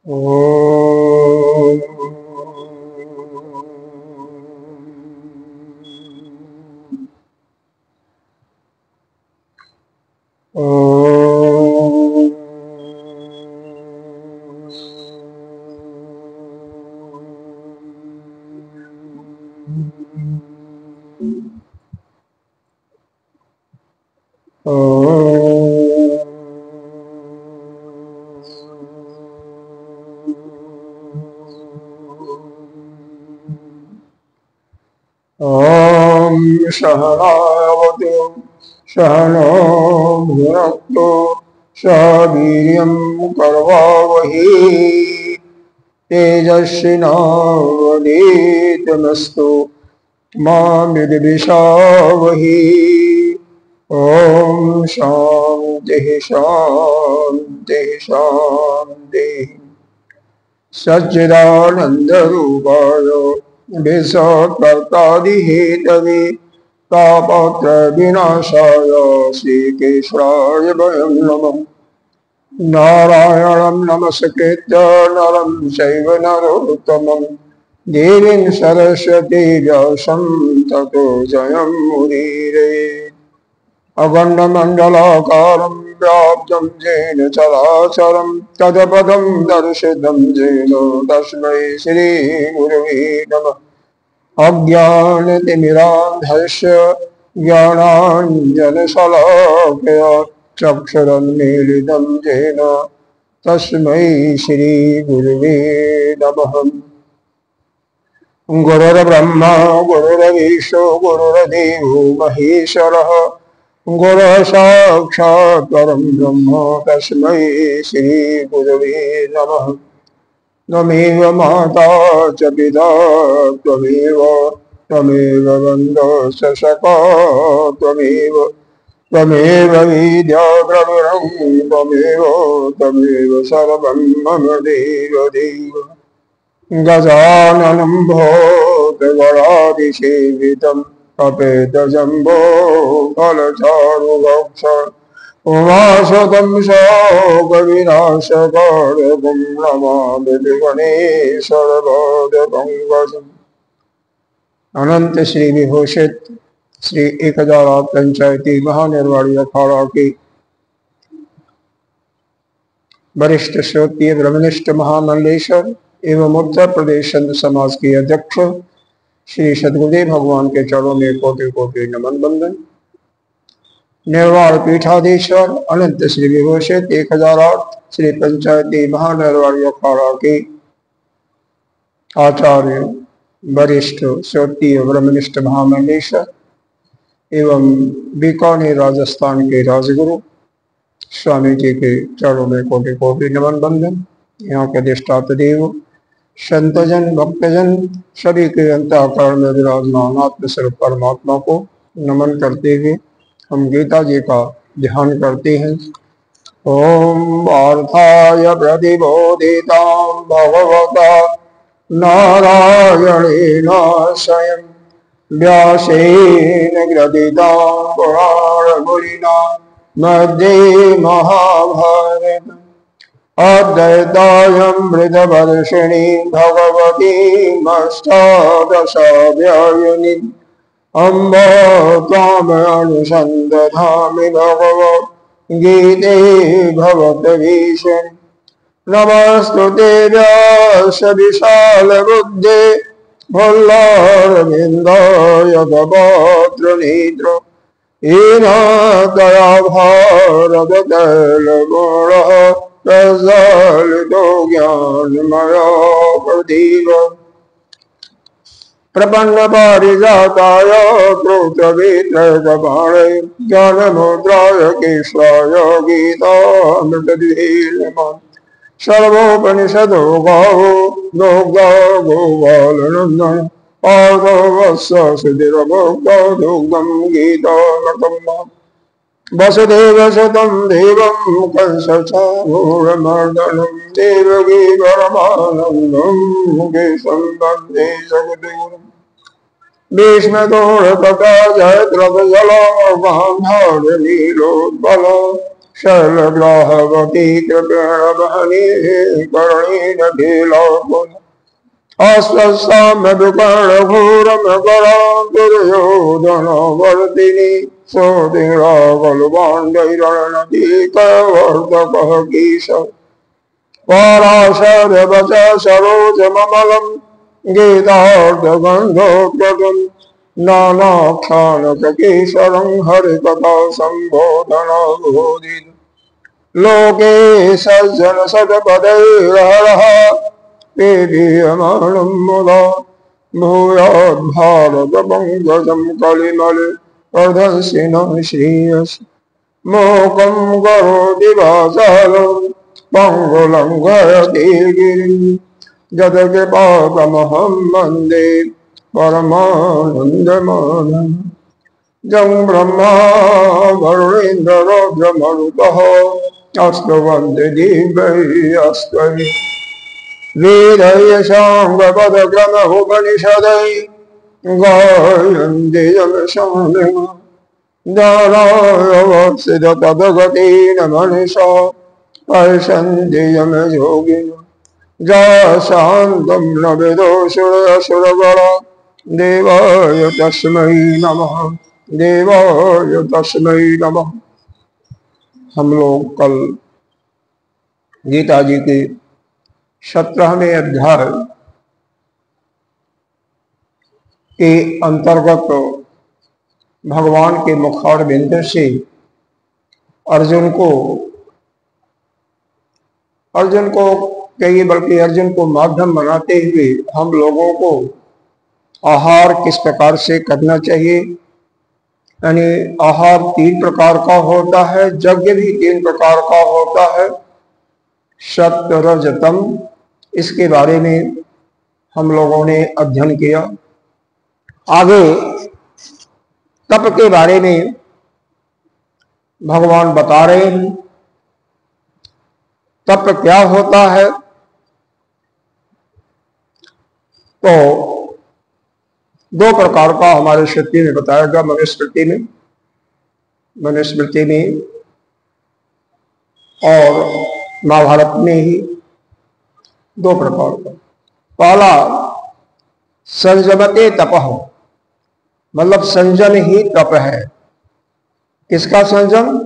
ओम ओम ओम सहनावतु सहनो भुनक्तु सह वीर्यं करवावहै तेजस्विनावधीतमस्तु मा विद्विषावहै। ओम शांति शांति शांति। सच्चिदानंद रूपाय विश्वकर्तादिहेतवे तापत्र विनाशाय श्रीकेशवाय वयं नमः। नारायणं नमस्कृत्य नरं चैव नरोत्तमं देवीं सरस्वती व्यासं ततो जयमुदीरये। अखण्डमण्डलाकारं व्याप्तं येन चराचरं तत्पदं दर्शितं येन तस्मै श्रीगुरवे नमः। अज्ञानतिमिरान्धस्य ज्ञानाञ्जनशलाकया चक्षुरुन्मीलितं येन तस्मै श्रीगुरवे नमः। गुरुर्ब्रह्मा गुरुर्विष्णु गुरुर्देवो महेश्वरः गुरुः साक्षात् परं ब्रह्म तस्मै श्रीगुरवे नमः। त्वमेव माता च पिता त्वमेव बन्धुश्च सखा त्वमेव विद्या द्रविणं त्वमेव सर्वं मम देव देव। गजाननं भूतगणाधिसेवितं कपितजम्बो फलचारुभक्ष उमाशतं शोकविनाशकारकं नमामि गणेशवरदपङ्कजम्। अनंत श्री विभूषित श्री 1008 पंचायती महानिर्वाणी अखाड़ा के वरिष्ठ श्रोत्रिय ब्रह्मनिष्ठ महामंडलेश्वर एवं उत्तर प्रदेश संत समाज के अध्यक्ष श्री सद्गुरुदेव भगवान के चरणों में कोटि कोटि नमन बंदन। निर्वाण पीठाधीश्वर अनंत श्री विभूषित 1008 श्री पंचायती महानिर्वाणी अखाड़ा के आचार्य वरिष्ठ श्रोत्रिय ब्रह्मनिष्ठ महामंडलेश्वर एवं बीकानेर राजस्थान के राजगुरु स्वामी जी के चरणों में कोटि कोटि नमन बंदन। यहाँ के अधिष्ठाता देव संतजन भक्तजन सभी के अंतःकरण में विराजमान आत्मस्वरूप परमात्मा को नमन करते हुए हम गीता जी का ध्यान करते हैं। ओम पार्थाय प्रतिबोधितां भगवता नारायणेन स्वयं व्यासेन ग्रथितां पुराणमुनिना मध्ये महाभारतम् अद्वैतामृतवर्षिणी भगवतीमष्टादशाध्यायिनी अम्ब त्वामनुसन्दधामि भगवद्गीते भवद्भीषणि। नमस्तुते व्यासविशालबुद्धे भल्लारविन्दाय भवत्रनेत्र येन दया भारततैलगुणः प्रज्वलितो ज्ञानमयो प्रदीप। प्रपन्न पारिजाताय स्तोत्रवेत्रकपाणे ज्ञानमुद्राय केशवाय गीतामृतद्वीर्यमान् सर्वोपनिषदो गावो दुग्धो गोपालनन्दन पार्थो वत्स सुधिरभोक्तो दुग्धं गीतामृतम्। वसुदेवसुतं देवं कंसचाणूरमर्दनं देवकी परमानन्दं केशवं वन्दे जगद्गुरुम्। भीष्म तथा जय द्रवजल गांधार नीलोद्बल शैलग्राहवती कृपेण बहनी कर्णेन ढीलोपन अस्वत्साम्यकर्ण घोरमकरां दुर्योधन वर्तिनी सोतिरा बलवाण्डैरणदीकवर्धकः कीशः पराशरवच सरोजममलं गीतार्धगन्धोद्गतं नानाख्यानककेशरं हरिकथा सम्बोधनबोधितं लोके सज्जन सत्पदैर्हरः पेदीयमानं मुदा भूयाद्भारतपङ्कजं कलिमले प्रदर्शिनं श्रीयस् मोकं करोति वाचालं पङ्गुलङ्घयति गिरिं यत्कृपातमहं वन्दे परमानन्दमाधवं जं ब्रह्मा वरुणेन्द्ररुद्रमरुतः अस्तवन्ति दिव्यैस्तवैः वेदैः गायन्ति यमशान्तिं दारायवत्सित तद्गतेन मनसा पश्यन्ति यमयोगिनः जाशान्तं न विदुषुरसुरगणा देवाय तस्मै नमः देवाय तस्मै नमः। हम लोग कल गीता जी के 17वें अध्याय के अंतर्गत भगवान के मुखार बिंद से अर्जुन को कहिए बल्कि अर्जुन को माध्यम बनाते हुए हम लोगों को आहार किस प्रकार से करना चाहिए, यानी आहार 3 प्रकार का होता है, यज्ञ भी 3 प्रकार का होता है, सत्व रज तम, इसके बारे में हम लोगों ने अध्ययन किया। आगे तप के बारे में भगवान बता रहे हैं। तप क्या होता है, तो 2 प्रकार का हमारे श्रुति में बताया गया, मनुस्मृति में और महाभारत में ही 2 प्रकार का। पहला संयमते तपः, मतलब संयम ही तप है। किसका संयम?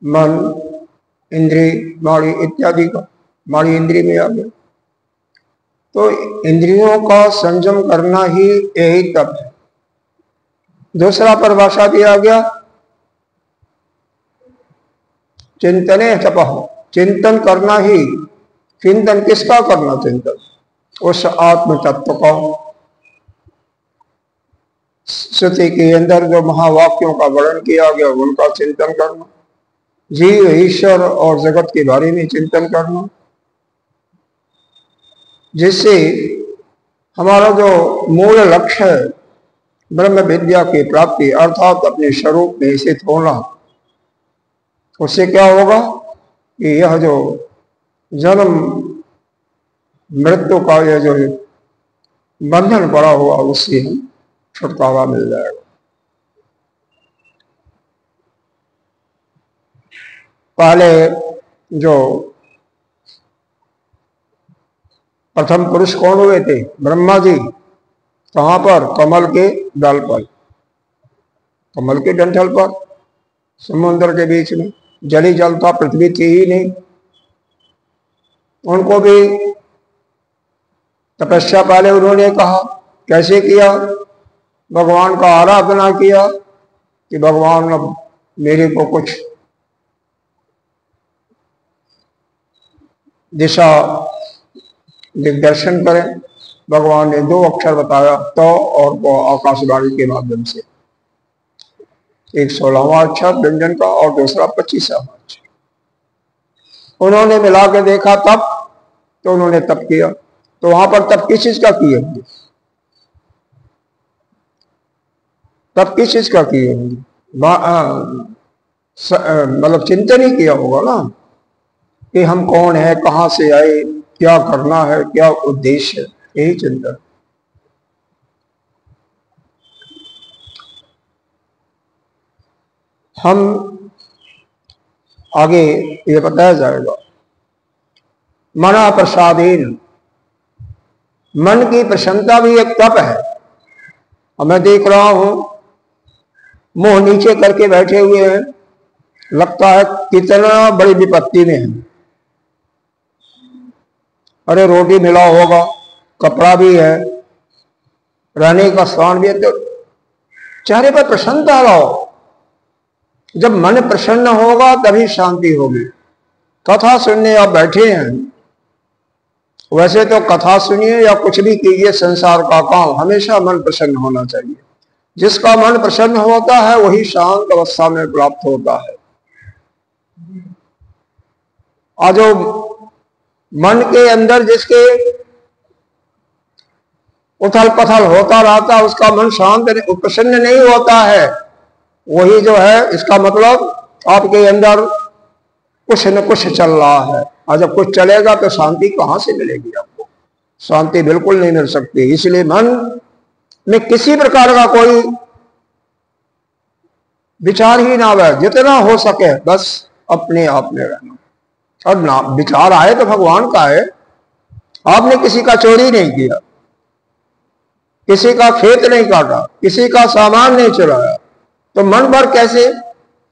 मन, इंद्रिय, वाणी इत्यादि का। वाणी इंद्रिय में आ गया, तो इंद्रियों का संयम करना ही यही तप है। दूसरा परिभाषा दिया गया चिंतने तपः, चिंतन करना ही। चिंतन किसका करना? चिंतन उस आत्म तत्व का। श्रुति के अंदर जो महावाक्यों का वर्णन किया गया उनका चिंतन करना, जीव, ईश्वर और जगत के बारे में चिंतन करना, जिससे हमारा जो मूल लक्ष्य है ब्रह्म विद्या की प्राप्ति अर्थात अपने स्वरूप में स्थित होना, उससे क्या होगा कि यह जो जन्म मृत्यु का यह जो बंधन पड़ा हुआ उससे हम छुटकारा मिल जाएगा। पहले जो प्रथम पुरुष कौन हुए थे? ब्रह्मा जी। कहां पर? कमल के दल पर, कमल के डंठल पर, समुद्र के बीच में। जल ही जल था, पृथ्वी थी ही नहीं। उनको भी तपस्या पहले उन्होंने कहा, कैसे किया? भगवान का आराधना किया कि भगवान अब मेरे को कुछ दिशा दिग्दर्शन करें। भगवान ने 2 अक्षर बताया, तो और वो आकाशवाणी के माध्यम से। एक 16वां अक्षर व्यंजन का और दूसरा 25वां अक्षर। उन्होंने मिला के देखा तब, तो उन्होंने तप किया। तो वहां पर तप किस चीज का किए होंगे? तब किस चीज का किए होंगे? मतलब चिंतन ही किया होगा ना कि हम कौन है, कहां से आए, क्या करना है, क्या उद्देश्य है, यही चिंतन। हम आगे ये बताया जाएगा। मना प्रसादीन, मन की प्रसन्नता भी एक तप है। अब मैं देख रहा हूं मुंह नीचे करके बैठे हुए हैं, लगता है कितना बड़ी विपत्ति में है। अरे रोटी मिला होगा, कपड़ा भी है, रहने का स्थान भी है, तो चेहरे पर प्रसन्नता लाओ। जब मन प्रसन्न होगा तभी शांति होगी। कथा सुनने आप बैठे हैं, वैसे तो कथा सुनिए या कुछ भी कीजिए संसार का काम, हमेशा मन प्रसन्न होना चाहिए। जिसका मन प्रसन्न होता है वही शांत अवस्था में प्राप्त होता है। और जो मन के अंदर जिसके उथल पथल होता रहता है, उसका मन शांत प्रसन्न नहीं होता है, वही जो है, इसका मतलब आपके अंदर कुछ न कुछ चल रहा है। और जब कुछ चलेगा तो शांति कहां से मिलेगी आपको? शांति बिल्कुल नहीं मिल सकती। इसलिए मन में किसी प्रकार का कोई विचार ही ना आवे, जितना हो सके बस अपने आप में रहना। और ना विचार आए तो भगवान का है। आपने किसी का चोरी नहीं किया, किसी का खेत नहीं काटा, किसी का सामान नहीं चुराया, तो मन भर कैसे?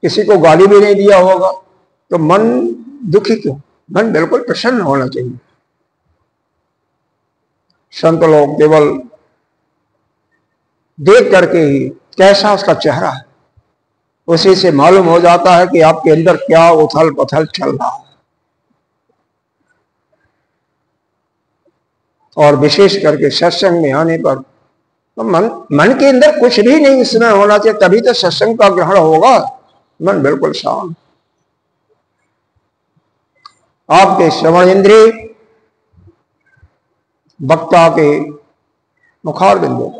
किसी को गाली भी नहीं दिया होगा, तो मन दुखी क्यों? मन बिल्कुल प्रसन्न होना चाहिए। संत लोग केवल देख करके ही कैसा उसका चेहरा है, उसी से मालूम हो जाता है कि आपके अंदर क्या उथल पथल चल रहा है। और विशेष करके सत्संग में आने पर तो मन के अंदर कुछ भी नहीं इसमें होना चाहिए, तभी तो सत्संग का ग्रहण होगा। मन बिल्कुल शांत। आपके श्रवण इंद्रिय वक्ता के मुखार बिंदु,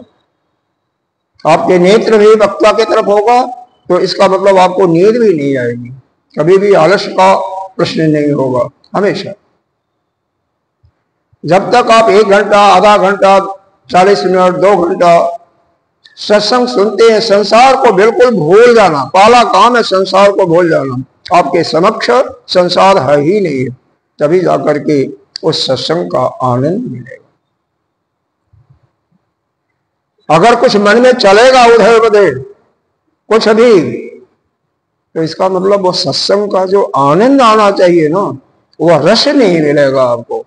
आपके नेत्र भी वक्ता की तरफ होगा, तो इसका मतलब आपको नींद भी नहीं आएगी, कभी भी आलस्य का प्रश्न नहीं होगा। हमेशा जब तक आप 1 घंटा, आधा घंटा, 40 मिनट, 2 घंटा सत्संग सुनते हैं, संसार को बिल्कुल भूल जाना। पहला काम है संसार को भूल जाना। आपके समक्ष संसार है ही नहीं है, तभी जाकर के उस सत्संग का आनंद मिलेगा। अगर कुछ मन में चलेगा उधर उधर कुछ भी, तो इसका मतलब वो सत्संग का जो आनंद आना चाहिए ना, वो रस नहीं मिलेगा आपको,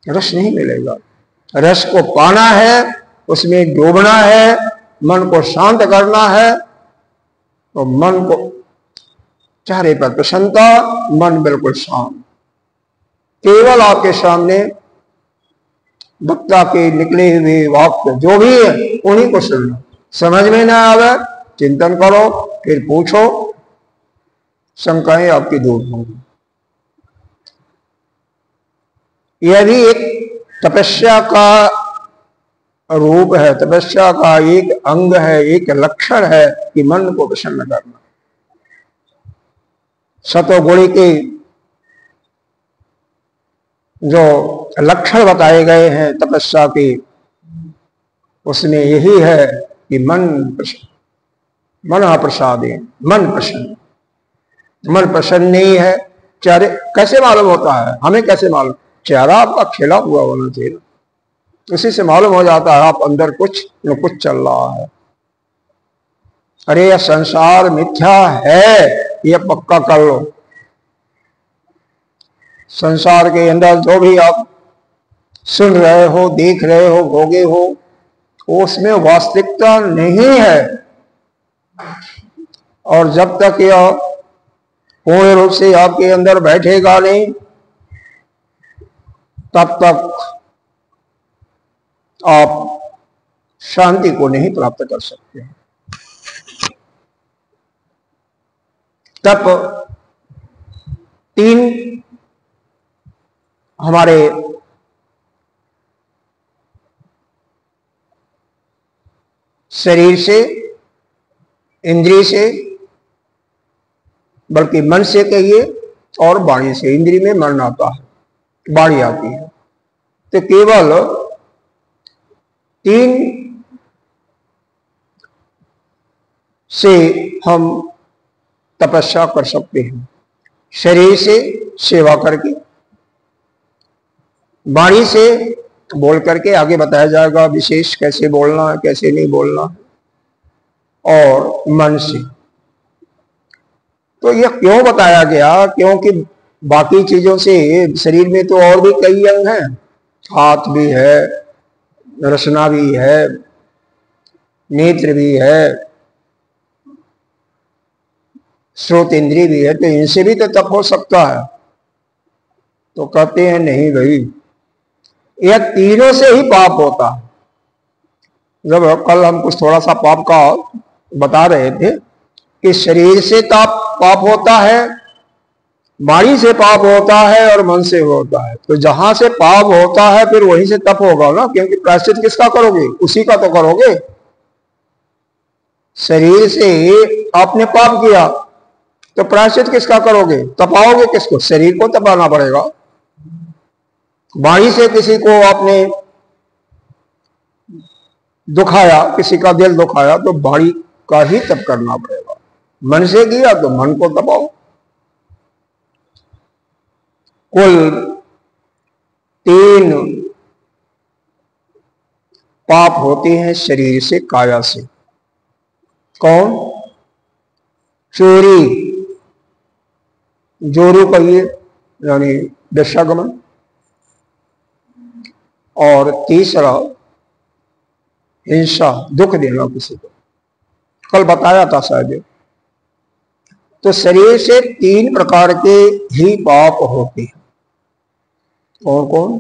रस नहीं मिलेगा। रस को पाना है, उसमें डूबना है, मन को शांत करना है, तो मन को चेहरे पर प्रसन्नता, मन बिल्कुल शांत। केवल आपके सामने वक्ता के निकले हुए वाक्य जो भी है उन्हीं को सुनना। समझ में ना आवे चिंतन करो, फिर पूछो, शंकाएं आपकी दूर होंगी। यह भी एक तपस्या का रूप है, तपस्या का एक अंग है, एक लक्षण है कि मन को प्रसन्न करना। सतोगुणी के जो लक्षण बताए गए हैं तपस्या के, उसमें यही है कि मन प्रसाद है, मन प्रसन्न। मन प्रसन्न नहीं है, चेहरे कैसे मालूम होता है? हमें कैसे मालूम? चेहरा आपका खिला हुआ होना चाहिए, उसी से मालूम हो जाता है आप अंदर कुछ न कुछ चल रहा है। अरे यह संसार मिथ्या है, यह पक्का कर लो। संसार के अंदर जो भी आप सुन रहे हो, देख रहे हो, भोगे हो, उसमें वास्तविकता नहीं है। और जब तक यह पूर्ण रूप से आपके अंदर बैठेगा नहीं, तब तक आप शांति को नहीं प्राप्त कर सकते। तब 3 हमारे शरीर से, इंद्रिय से, बल्कि मन से कहिए, और वाणी से। इंद्रिय में मन आता है, वाणी आती है, तो केवल 3 से हम तपस्या कर सकते हैं शरीर से सेवा करके, वाणी से बोल करके। आगे बताया जाएगा विशेष कैसे बोलना है कैसे नहीं बोलना है, और मन से। तो यह क्यों बताया गया? क्योंकि बाकी चीजों से शरीर में तो और भी कई अंग हैं, हाथ भी है, रसना भी है, नेत्र भी है, श्रोत इंद्रिय भी है, तो इनसे भी तो तप हो सकता है। तो कहते हैं नहीं भाई, यह तीनों से ही पाप होता है। जब कल हम कुछ थोड़ा सा पाप का बता रहे थे कि शरीर से पाप होता है, वाणी से पाप होता है और मन से होता है। तो जहां से पाप होता है फिर वहीं से तप होगा ना, क्योंकि प्रायश्चित किसका करोगे? उसी का तो करोगे। शरीर से आपने पाप किया तो प्रायश्चित किसका करोगे? तपाओगे किसको? शरीर को तपाना पड़ेगा। वाणी से किसी को आपने दुखाया, किसी का दिल दुखाया, तो वाणी का ही तप करना पड़ेगा। मन से किया तो मन को तपाओ। कुल 3 पाप होते हैं शरीर से, काया से। कौन? चोरी, जोरू कहिए यानी वेश्यागमन, और तीसरा हिंसा, दुख देना किसी को। कल बताया था शायद। तो शरीर से 3 प्रकार के ही पाप होते हैं। कौन कौन?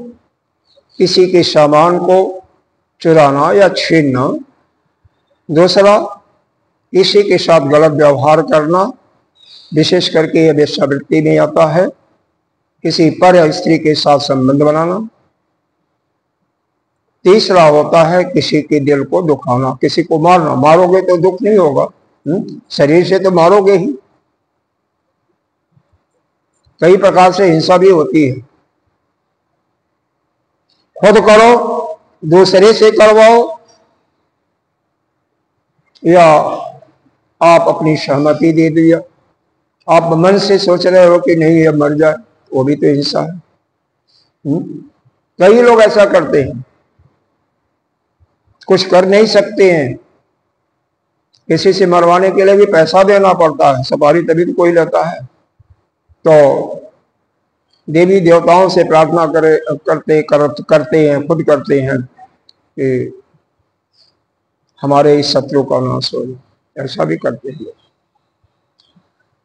किसी के सामान को चुराना या छीनना, दूसरा किसी के साथ गलत व्यवहार करना, विशेष करके यह वेश्यावृत्ति में आता है, किसी पर स्त्री के साथ संबंध बनाना, तीसरा होता है किसी के दिल को दुखाना, किसी को मारना। मारोगे तो दुख नहीं होगा, शरीर से तो मारोगे ही। कई प्रकार से हिंसा भी होती है, खुद करो, दूसरे से करवाओ, या आप अपनी सहमति दे दिया, आप मन से सोच रहे हो कि नहीं अब मर जाए, वो भी तो हिंसा है। कई लोग ऐसा करते हैं, कुछ कर नहीं सकते हैं, किसी से मरवाने के लिए भी पैसा देना पड़ता है, सवारी तभी तो कोई लेता है। तो देवी देवताओं से प्रार्थना करते हैं, खुद करते हैं कि हमारे इस शत्रु का नाश हो जाए, ऐसा भी करते हैं।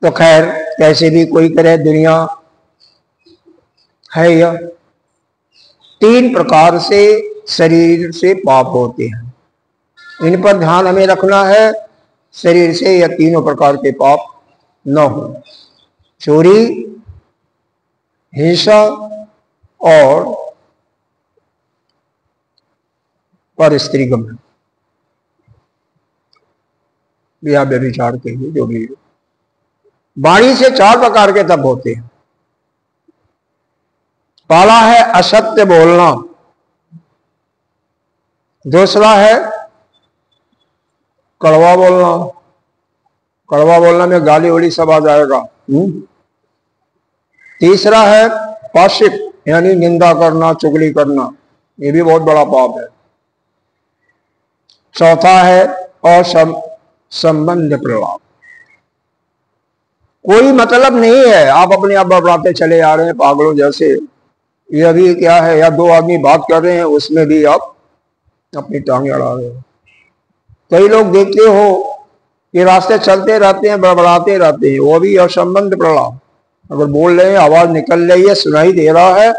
तो खैर कैसे भी कोई करे, दुनिया है यह। 3 प्रकार से शरीर से पाप होते हैं, इन पर ध्यान हमें रखना है, शरीर से यह तीनों प्रकार के पाप न हो। चोरी, हिंसा और पर स्त्री गमन, या व्यभिचार के लिए जो भी। वाणी से 4 प्रकार के तप होते हैं। पहला है असत्य बोलना, दूसरा है कड़वा बोलना, कड़वा बोलना में गाली उली सब आ जाएगा। तीसरा है पाशिक यानी निंदा करना, चुगली करना, ये भी बहुत बड़ा पाप है। चौथा है असंबंध प्रलाप, कोई मतलब नहीं है, आप अपने आप बड़बड़ाते चले आ रहे हैं पागलों जैसे। यह भी क्या है, या 2 आदमी बात कर रहे हैं उसमें भी आप अपनी टांगे अड़ा रहे हो। कई लोग देखते हो कि रास्ते चलते रहते हैं, बड़बड़ाते रहते हैं, वो भी असंबंध प्रलाप। अगर बोल रहे हैं, आवाज निकल रही है, सुनाई दे रहा है,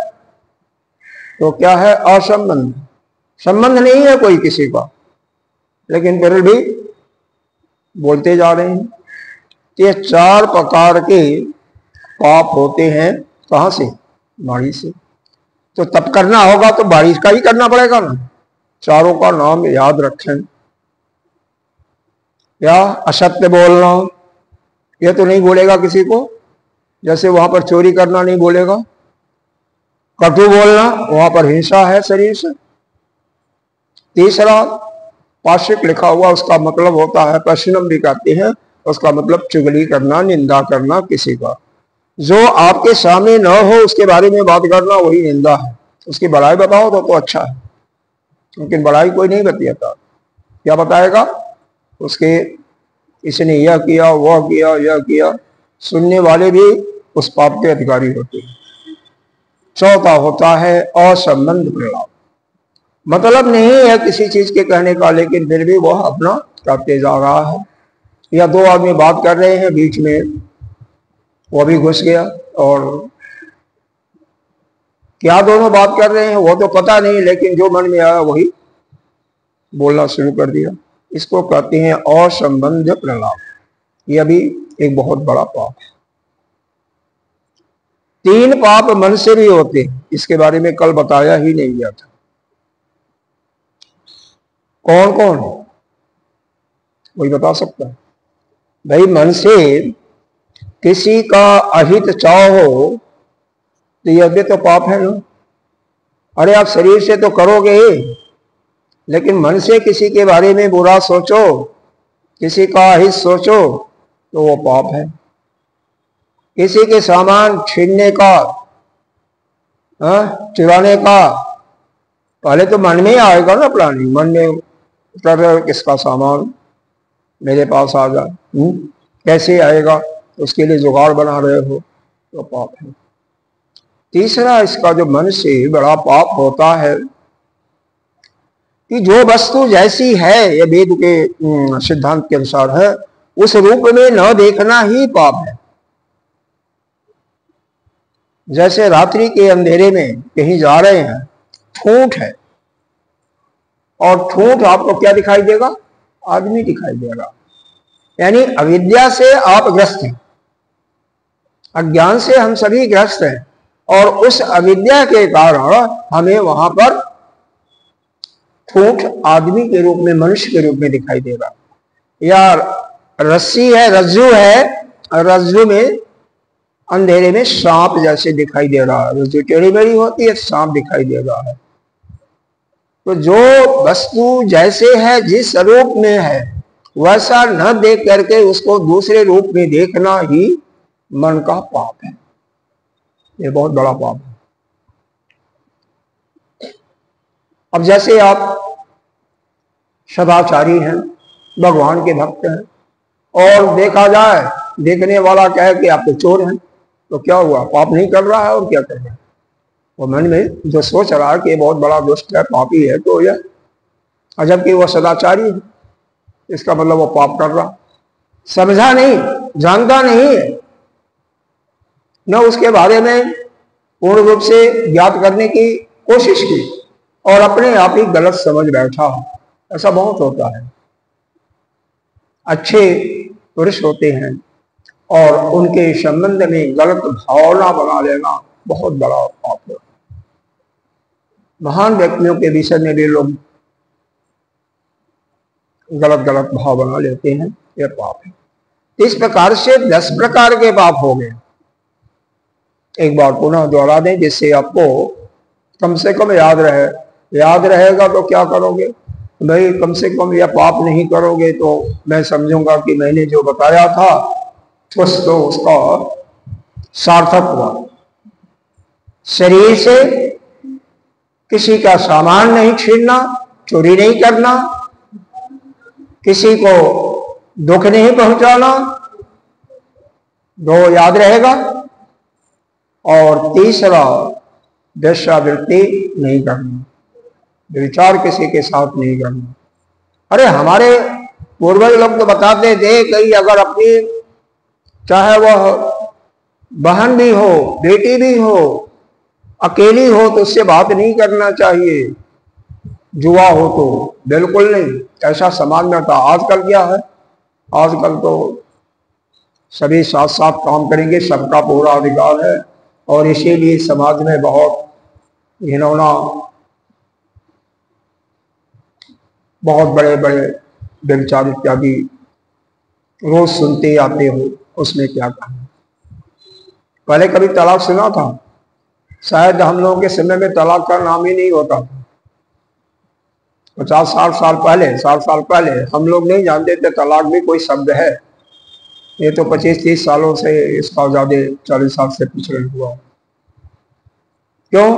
तो क्या है? असंबंध, संबंध नहीं है कोई किसी का, लेकिन फिर भी बोलते जा रहे हैं। ये 4 प्रकार के पाप होते हैं। कहां से? वाणी से। तो तप करना होगा तो वाणी का ही करना पड़ेगा ना। चारों का नाम याद रखें। या असत्य बोलना, यह तो नहीं बोलेगा किसी को, जैसे वहां पर चोरी करना नहीं बोलेगा। कटु बोलना, वहां पर हिंसा है शरीर से। तीसरा पाशिक लिखा हुआ, उसका मतलब होता है, पश्चिम भी कहते हैं, उसका मतलब चुगली करना, निंदा करना किसी का। जो आपके सामने न हो उसके बारे में बात करना वही निंदा है। उसकी बड़ाई बताओ तो अच्छा है, लेकिन बड़ाई कोई नहीं बताता। क्या बताएगा? उसके इसने यह किया, वह किया, यह किया। सुनने वाले भी उस पाप के अधिकारी होते हैं। चौथा होता है असंबंध प्रलाप। मतलब नहीं है किसी चीज के कहने का, लेकिन फिर भी वह अपना करते जा रहा है। या दो आदमी बात कर रहे हैं, बीच में वो भी घुस गया, और क्या दोनों बात कर रहे हैं वो तो पता नहीं, लेकिन जो मन में आया वही बोलना शुरू कर दिया। इसको कहते हैं असंबंध प्रलाप। यह भी एक बहुत बड़ा पाप है। 3 पाप मन से भी होते हैं, इसके बारे में कल बताया ही नहीं गया था। कौन कौन कोई बता सकता है? भाई, मन से किसी का अहित चाहो तो यह भी तो पाप है ना। अरे आप शरीर से तो करोगे ही, लेकिन मन से किसी के बारे में बुरा सोचो, किसी का अहित सोचो तो वो पाप है। किसी के सामान छीनने का, चुराने का, पहले तो मन में आएगा ना प्लानिंग। मन में कर किसका सामान मेरे पास आ जाए, कैसे आएगा, उसके लिए जुगाड़ बना रहे हो तो पाप है। तीसरा इसका जो मन से बड़ा पाप होता है कि जो वस्तु जैसी है, ये वेद के सिद्धांत के अनुसार है, उस रूप में न देखना ही पाप है। जैसे रात्रि के अंधेरे में कहीं जा रहे हैं, ठूंठ है, और ठूंठ आपको क्या दिखाई देगा? आदमी दिखाई देगा। यानी अविद्या से आप ग्रस्त हैं, अज्ञान से हम सभी ग्रस्त हैं, और उस अविद्या के कारण हमें वहां पर ठूंठ आदमी के रूप में, मनुष्य के रूप में दिखाई देगा। या रस्सी है, रज्जू है, रज्जू में अंधेरे में सांप जैसे दिखाई दे रहा है। रज्जू टेढ़ी मेढ़ी होती है, सांप दिखाई दे रहा है। तो जो वस्तु जैसे है, जिस रूप में है, वैसा न देख करके उसको दूसरे रूप में देखना ही मन का पाप है। ये बहुत बड़ा पाप है। अब जैसे आप सदाचारी हैं, भगवान के भक्त हैं, और देखा जाए, देखने वाला कहे कि आप तो चोर हैं, तो क्या हुआ? पाप नहीं कर रहा है, और क्या कर रहा है? वो मन में जो सोच रहा है कि ये बहुत बड़ा दुष्ट है, पापी है, तो यह, जबकि वो सदाचारी है, इसका मतलब वो पाप कर रहा। समझा नहीं, जानता नहीं है, न उसके बारे में पूर्ण रूप से ज्ञात करने की कोशिश की, और अपने आप ही गलत समझ बैठा। ऐसा बहुत होता है। अच्छे पुरुष होते हैं और उनके संबंध में गलत भावना बना लेना बहुत बड़ा पाप है। महान व्यक्तियों के विषय में भी लोग गलत गलत भाव बना लेते हैं, यह पाप है। इस प्रकार से 10 प्रकार के पाप हो गए। एक बार पुनः दोहरा दें जिससे आपको कम से कम याद रहे। याद रहेगा तो क्या करोगे भाई? कम से कम यह पाप नहीं करोगे तो मैं समझूंगा कि मैंने जो बताया था कुछ तो उसका सार्थक हुआ। शरीर से किसी का सामान नहीं छीनना, चोरी नहीं करना, किसी को दुख नहीं पहुंचाना, दो याद रहेगा। और तीसरा, वेश्यावृत्ति नहीं करना, विचार किसी के साथ नहीं करना। अरे हमारे पूर्वज लोग तो बताते थे कि अगर अपनी, चाहे वह बहन भी हो, बेटी भी हो, अकेली हो, तो उससे बात नहीं करना चाहिए। जुआ हो तो बिल्कुल नहीं, ऐसा समाज में था। आजकल क्या है? आजकल तो सभी साथ साथ काम करेंगे, सबका पूरा अधिकार है, और इसीलिए समाज में बहुत घिनौना, बहुत बड़े बड़े व्यभिचार इत्यादि रोज सुनते आते हो। उसमें क्या कहा? पहले कभी तलाक सुना था? शायद हम लोगों के समय में तलाक का नाम ही नहीं होता था। 50-60 साल पहले, 60 साल पहले हम लोग नहीं जानते थे तलाक भी कोई शब्द है। ये तो 25-30 सालों से इसका ज्यादा 40 साल से प्रचलन हुआ। क्यों?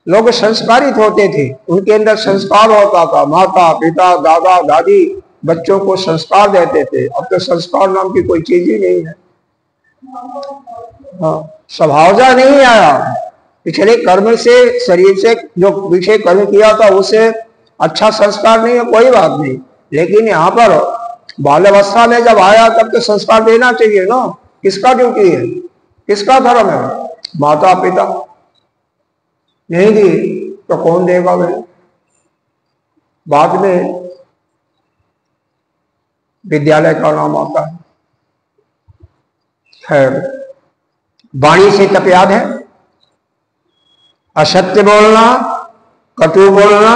लोग संस्कारित होते थे, उनके अंदर संस्कार होता था, माता पिता दादा दादी बच्चों को संस्कार देते थे। अब तो संस्कार नाम की कोई चीज ही नहीं है। हाँ, स्वभावजा नहीं आया। पिछले कर्म से, शरीर से जो पीछे कर्म किया था उसे अच्छा संस्कार नहीं है, कोई बात नहीं, लेकिन यहाँ पर बाल अवस्था में जब आया तब तो संस्कार देना चाहिए ना। किसका ड्यूटी है, किसका धर्म है? माता पिता नहीं दी तो कौन देगा भाई? बाद में विद्यालय का नाम आता है। खैर, वाणी से तप याद है, असत्य बोलना, कटु बोलना,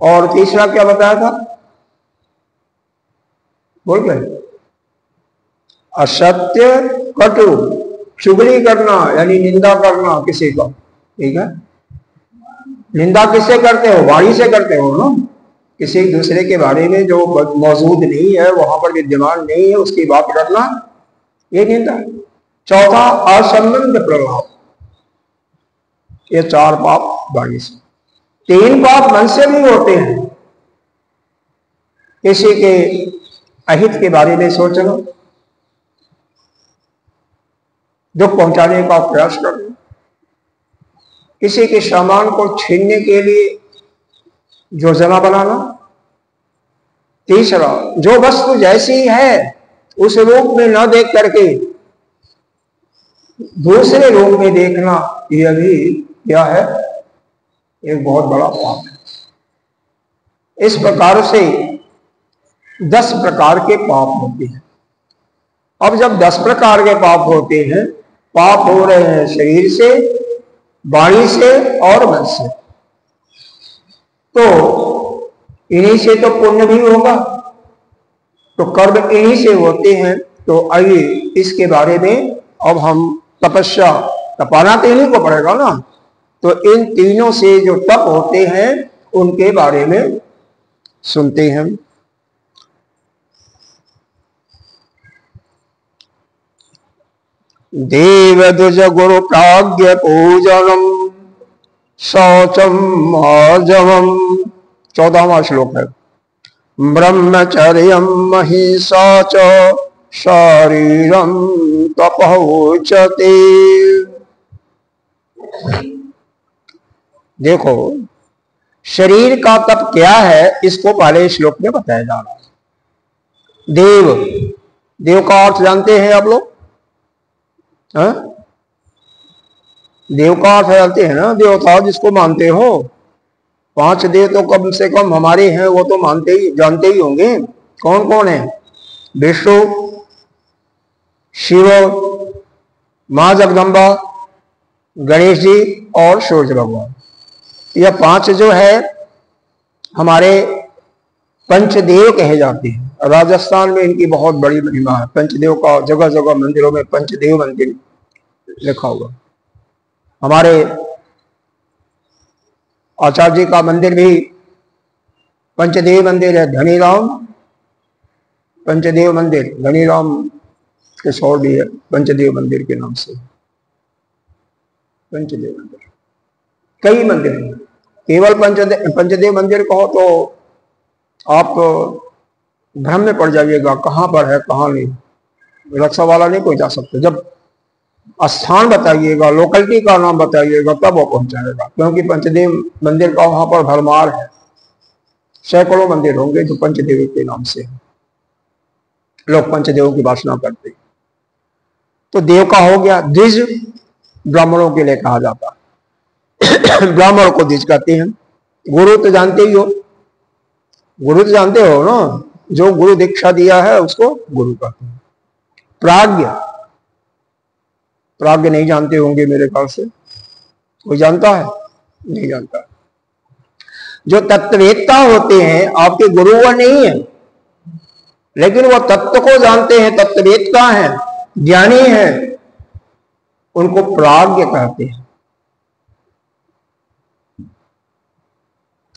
और तीसरा क्या बताया था? बोल गए? असत्य, कटु, चुगली करना यानी निंदा करना किसी का। ठीक है, निंदा किससे करते हो? वाणी से करते हो ना। किसी दूसरे के बारे में जो मौजूद नहीं है, वहां पर विद्यमान नहीं है, उसकी बात करना, ये निंदा। चौथा, असंबंध प्रभाव, ये 4 पाप वाणी से। 3 पाप मन से भी होते हैं। किसी के अहित के बारे में सोचना, दुख पहुंचाने का प्रयास करना, किसी के सामान को छीनने के लिए योजना बनाना। तीसरा, जो वस्तु जैसी है उस रूप में न देख करके दूसरे रूप में देखना, यह भी क्या है? एक बहुत बड़ा पाप है। इस प्रकार से 10 प्रकार के पाप होते हैं। अब जब 10 प्रकार के पाप होते हैं, पाप हो रहे हैं शरीर से, वाणी से और मन से, तो इन्हीं से तो पुण्य भी होगा, तो कर्म इन्हीं से होते हैं। तो आइए इसके बारे में अब हम तपस्या, तपाना तो इन्हीं को पड़ेगा ना, तो इन तीनों से जो तप होते हैं उनके बारे में सुनते हैं। देवद्वज गुरु प्राज्ञ पूजनम शौचम आर्जवम, 14वां श्लोक है। ब्रह्मचर्यम महिषा च शारीरम तपोचते। देखो, शरीर का तप क्या है, इसको पहले श्लोक में बताया जा रहा है। देव, देव का अर्थ जानते हैं आप लोग? देव का अर्थ जानते हैं ना? देवता जिसको मानते हो, 5 देव तो कम से कम हमारे हैं, वो तो मानते ही, जानते ही होंगे। कौन कौन है? विष्णु, शिव, मां जगदम्बा, गणेश जी और सूर्य भगवान। यह 5 जो है हमारे पंचदेव कहे जाते हैं। राजस्थान में इनकी बहुत बड़ी महिमा है। पंचदेव का जगह जगह मंदिरों में पंचदेव मंदिर लिखा हुआ। हमारे आचार्य जी का मंदिर भी पंचदेव मंदिर है। धनीराम पंचदेव मंदिर, धनीराम के शौर भी है पंचदेव मंदिर के नाम से। पंचदेव मंदिर, कई मंदिर हैं। केवल पंचदेव मंदिर कहो तो आप भ्रम में पड़ जाइएगा, कहां पर है कहां नहीं। रक्षा वाला नहीं कोई जा सकते। जब स्थान बताइएगा, लोकेलिटी का नाम बताइएगा, तब वो पहुंचाएगा। क्योंकि पंचदेव मंदिर का वहां पर भरमार है। सैकड़ों मंदिर होंगे जो पंचदेव के नाम से है। लोग पंचदेव की वासना करते हैं। तो देव का हो गया। द्विज ब्राह्मणों के लिए कहा जाता है। ब्राह्मण को द्विज कहते हैं। गुरु तो जानते ही हो, गुरु तो जानते हो ना, जो गुरु दीक्षा दिया है उसको गुरु कहते हैं। प्राज्ञ, प्राज्ञ नहीं जानते होंगे मेरे ख्याल से। कोई जानता है? नहीं जानता। जो तत्ववेत्ता होते हैं, आपके गुरु वो नहीं है, लेकिन वो तत्व को जानते हैं, तत्ववेत्ता हैं, ज्ञानी हैं, उनको प्राज्ञ कहते हैं।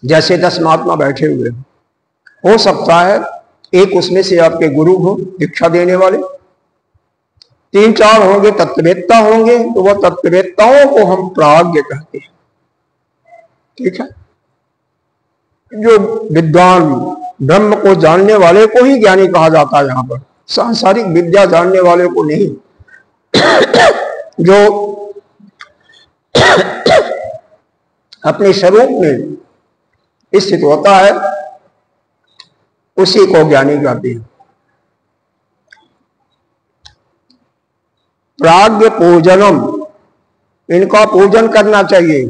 जैसे 10 महात्मा बैठे हुए हो सकता है एक उसमें से आपके गुरु हो, दीक्षा देने वाले। 3-4 होंगे तत्ववेत्ता होंगे, तो वह तत्ववेत्ताओं को हम प्राज्ञ कहते हैं। ठीक है, जो विद्वान ब्रह्म को जानने वाले को ही ज्ञानी कहा जाता है। यहाँ पर सांसारिक विद्या जानने वाले को नहीं। जो अपने स्वरूप में स्थित होता है उसी को ज्ञानी कहते हैं। प्राज्ञ पूजनम, इनका पूजन करना चाहिए।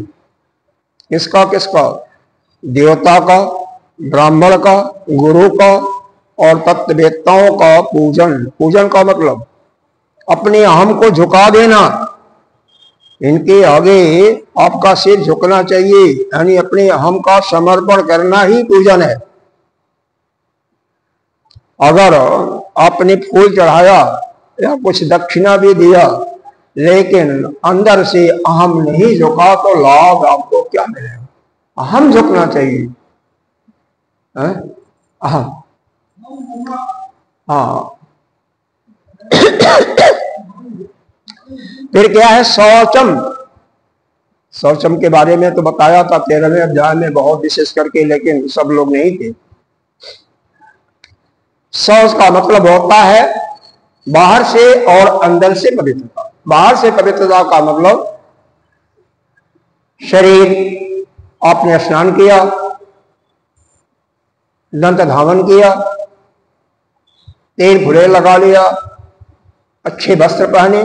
किसका किसका? देवता का, ब्राह्मण का, गुरु का और तत्ववेत्ताओं का पूजन। पूजन का मतलब अपने अहम को झुका देना। इनके आगे आपका सिर झुकना चाहिए, यानी अपने अहम का समर्पण करना ही पूजन है। अगर आपने फूल चढ़ाया या कुछ दक्षिणा भी दिया लेकिन अंदर से अहम नहीं झुका तो लाभ आपको क्या मिलेगा? अहम झुकना चाहिए। अहम, हाँ। फिर क्या है? शौचम। शौचम के बारे में तो बताया था 13वें अध्याय में बहुत विशेष करके, लेकिन सब लोग नहीं थे। शौच का मतलब होता है बाहर से और अंदर से पवित्रता। बाहर से पवित्रता का मतलब शरीर, आपने स्नान किया, दंत धावन किया, तेल फुले लगा लिया, अच्छे वस्त्र पहने,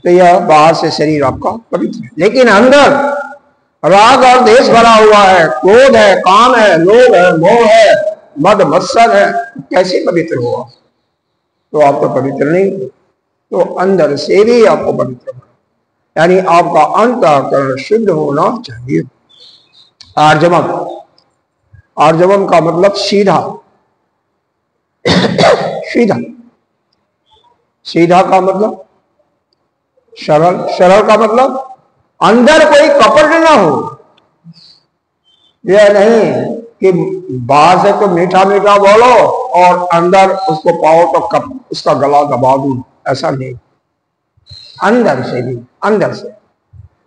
तो यह बाहर से शरीर आपका पवित्र है। लेकिन अंदर राग और द्वेष भरा हुआ है, क्रोध है, काम है, लोभ है, मोह है, मद मत्सर है, कैसे पवित्र हुआ? तो आप तो पवित्र नहीं। तो अंदर से भी आपको पवित्र होना, यानी आपका अंतःकरण शुद्ध होना चाहिए। आर्जवम, आर्जवम का मतलब सीधा। सीधा, सीधा का मतलब सरल, सरल का मतलब अंदर कोई कपट ना हो। यह नहीं कि बाहर से तो मीठा मीठा बोलो और अंदर उसको पाओ तो उसका गला दबा दूं, ऐसा नहीं। अंदर से भी, अंदर से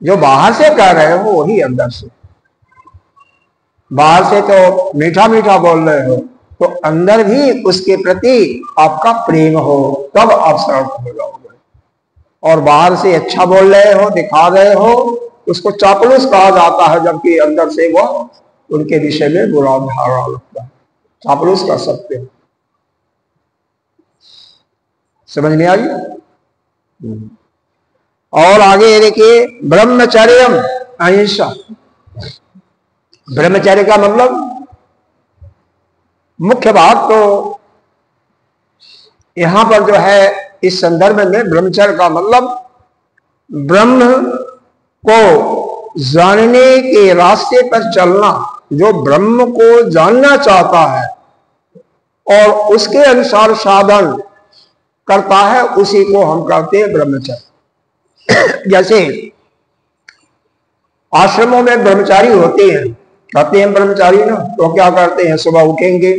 जो बाहर से कह रहे हो वही अंदर से। बाहर से तो मीठा मीठा बोल रहे हो तो अंदर भी उसके प्रति आपका प्रेम हो, तब आप सरल हो जाओगे। और बाहर से अच्छा बोल रहे हो, दिखा रहे हो, उसको चापलूस कहा जाता है, जबकि अंदर से वह उनके विषय में बुरा धारणा लगता है। चापलूस कर सकते हो। समझ में आई? और आगे देखिए, ब्रह्मचर्यम, अहिंसा। ब्रह्मचर्य का मतलब मुख्य बात तो यहां पर जो है इस संदर्भ में ब्रह्मचर्य का मतलब ब्रह्म को जानने के रास्ते पर चलना। जो ब्रह्म को जानना चाहता है और उसके अनुसार साधन करता है उसी को हम कहते हैं ब्रह्मचर्य। जैसे आश्रमों में ब्रह्मचारी होते हैं, कहते हैं ब्रह्मचारी ना, तो क्या करते हैं? सुबह उठेंगे,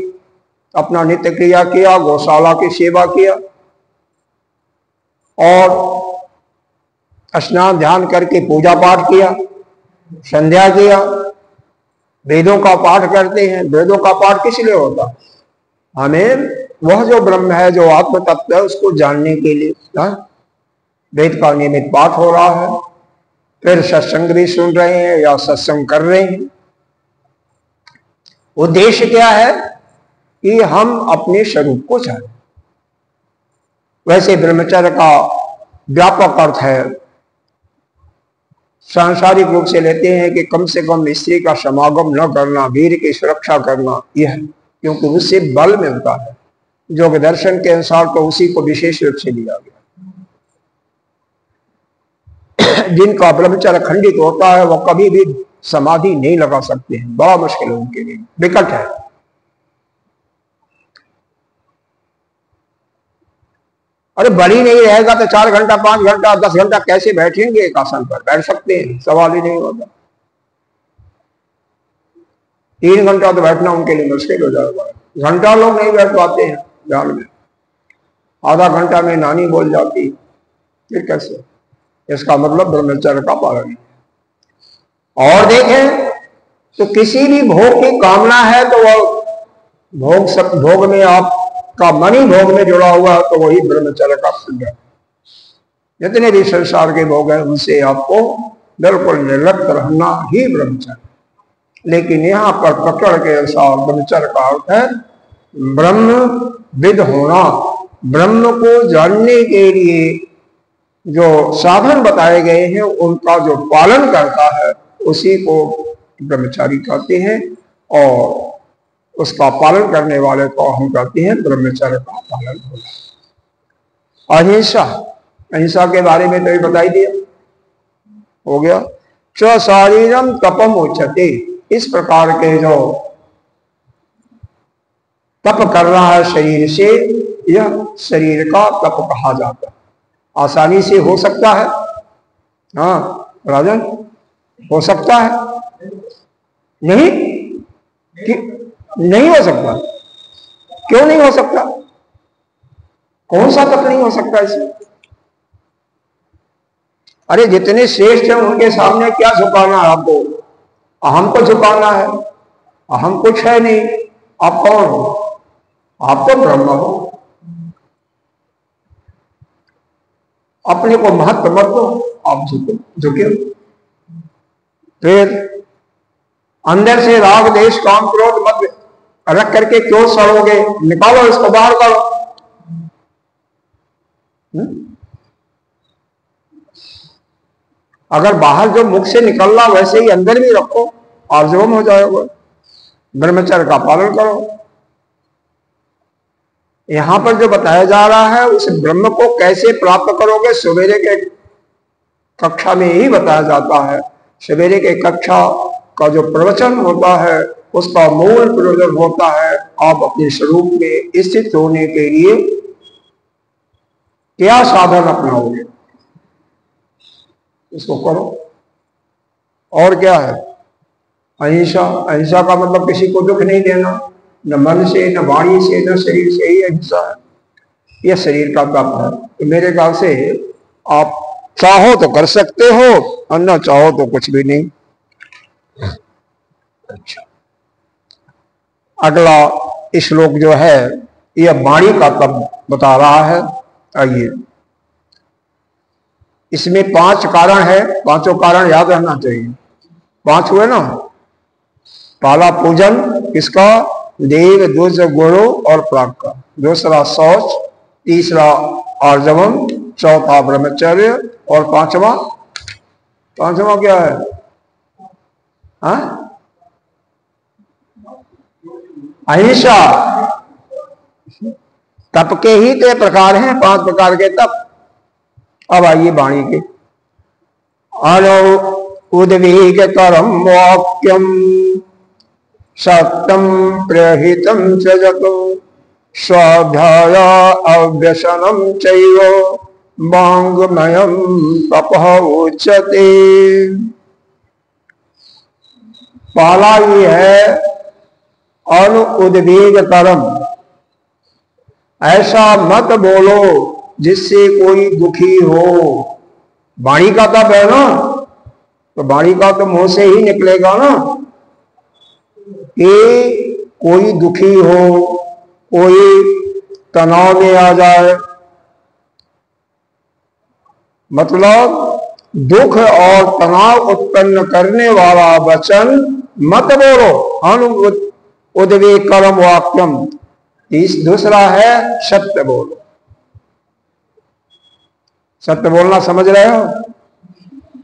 अपना नित्य क्रिया किया, गौशाला की सेवा किया और स्नान ध्यान करके पूजा पाठ किया, संध्या किया, वेदों का पाठ करते हैं। वेदों का पाठ किस लिए होता? हमें वह जो ब्रह्म है, जो आत्म तत्व है, उसको जानने के लिए। वेद का नियमित पाठ हो रहा है, फिर सत्संग भी सुन रहे हैं या सत्संग कर रहे हैं। उद्देश्य क्या है? कि हम अपने स्वरूप को जानें। वैसे ब्रह्मचर्य का व्यापक अर्थ है, सांसारिक रूप से लेते हैं कि कम से कम स्त्री का समागम न करना, वीर की सुरक्षा करना, यह, क्योंकि उससे बल मिलता है। योग दर्शन के अनुसार तो उसी को विशेष रूप से लिया गया। जिनका ब्रह्मचर्य खंडित होता है वह कभी भी समाधि नहीं लगा सकते हैं, बड़ा मुश्किल है उनके लिए, विकट है। अरे बड़ी नहीं रहेगा तो 4 घंटा 5 घंटा 10 घंटा कैसे बैठेंगे? एक आसन पर बैठ सकते हैं, सवाल ही नहीं होता। 3 घंटा तो बैठना उनके लिए मुश्किल हो जाएगा। घंटा लोग नहीं बैठ पाते हैं ध्यान में, आधा घंटा में नानी बोल जाती, फिर कैसे? इसका मतलब ब्रह्मचर्य का पालन है। और देखें तो किसी भी भोग की कामना है तो वह भोग में आपका मन ही भोग में जुड़ा हुआ है तो वही ब्रह्मचर्य का फल है। जितने भी संसार के भोग हैं उनसे आपको बिल्कुल निर्लिप्त रहना ही ब्रह्मचर्य। लेकिन यहाँ पर प्रकरण के अनुसार ब्रह्मचर्य का अर्थ है ब्रह्म विद होना, ब्रह्म को जानने के लिए जो साधन बताए गए हैं उनका जो पालन करता है उसी को ब्रह्मचारी कहते हैं, और उसका पालन करने वाले को हम कहते हैं ब्रह्मचर्य का पालन होना। अहिंसा, अहिंसा के बारे में तो ये बताई दिया हो गया। च शारीरम तपम उच्यते, इस प्रकार के जो तप कर रहा है शरीर से, यह शरीर का तप कहा जाता है। आसानी से हो सकता है? हाँ राजन, हो सकता है? नहीं कि नहीं हो सकता। क्यों नहीं हो सकता? कौन सा तप नहीं हो सकता इसमें? अरे जितने श्रेष्ठ हैं उनके सामने क्या झुकाना है आपको? अहम को झुकाना है। अहम कुछ है नहीं। आप कौन हो? आप तो ब्रह्म हो। अपने को महत्व मत दो, आप झुके। फिर अंदर से राग देश काम क्रोध मत रख करके क्यों सड़ोगे? निकालो इसको, बाहर करो। अगर बाहर जो मुख से निकल रहा वैसे ही अंदर भी रखो, आर्जवम हो जाएगा। ब्रह्मचर्य का पालन करो। यहां पर जो बताया जा रहा है उस ब्रह्म को कैसे प्राप्त करोगे, सवेरे के कक्षा में ही बताया जाता है। सवेरे के कक्षा का जो प्रवचन होता है उसका मूल प्रयोजन होता है आप अपने स्वरूप में स्थित होने के लिए क्या साधन अपनाओगे, इसको करो। और क्या है? अहिंसा। अहिंसा का मतलब किसी को दुख नहीं देना, न मन से, न वाणी से, न शरीर से ही अहिंसा है। यह शरीर का तप है। तो मेरे ख्याल से आप चाहो तो कर सकते हो और न चाहो तो कुछ भी नहीं। अच्छा, अगला श्लोक जो है यह वाणी का तप बता रहा है। आइए, इसमें 5 कारण है। 5 कारण याद रहना चाहिए। 5 हुए ना। पहला पूजन किसका? देव, द्विज, गुरु और प्राग का। दूसरा शौच, तीसरा आर्जवम, चौथा ब्रह्मचर्य और पांचवा क्या है? हाँ? अहिंसा। तप के ही तो प्रकार हैं, 5 प्रकार के तप। अब आइए वाणी के। अनो उद्वेग करम वाक्यम सत्यम प्रहितम त्यजतो स्वाध्याय अव्यसनम चैव वाङ्मयं तपः उच्यते। पहला ये है अनु उद्वेग करम। ऐसा मत बोलो जिससे कोई दुखी हो। वाणी का तप है ना, तो वाणी का तो मुंह से ही निकलेगा ना कि कोई दुखी हो, कोई तनाव में आ जाए, मतलब दुख और तनाव उत्पन्न करने वाला वचन मत बोलो। अनु उद्वेग करम वाक्यम। दूसरा है सत्य बोलो। सत्य बोलना समझ रहे हो?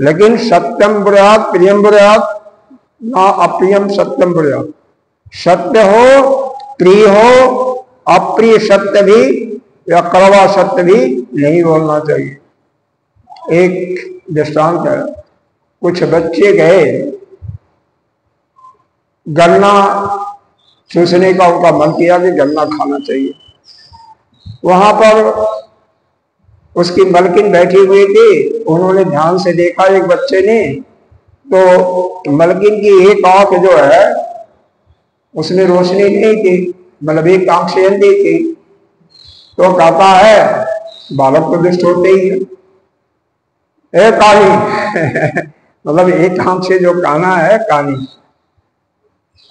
लेकिन सत्यम ब्रह्यात प्रियम ब्रह्यात ना अप्रियम सत्यम ब्रह्यात। सत्य हो, प्रिय हो, अप्रिय सत्य भी या कड़वा सत्य भी नहीं बोलना चाहिए। एक दृष्टांत है, कुछ बच्चे गए गन्ना चूसने का, उनका मन किया कि गन्ना खाना चाहिए। वहां पर उसकी मलकिन बैठी हुई थी। उन्होंने ध्यान से देखा एक बच्चे ने, तो मलकिन की एक आंख जो है उसने रोशनी नहीं की, मतलब एक आंख से अंधी की, तो कहता है बालक तो दुष्ट होते ही है, ए कानी मतलब एक आंख से जो काना है कानी,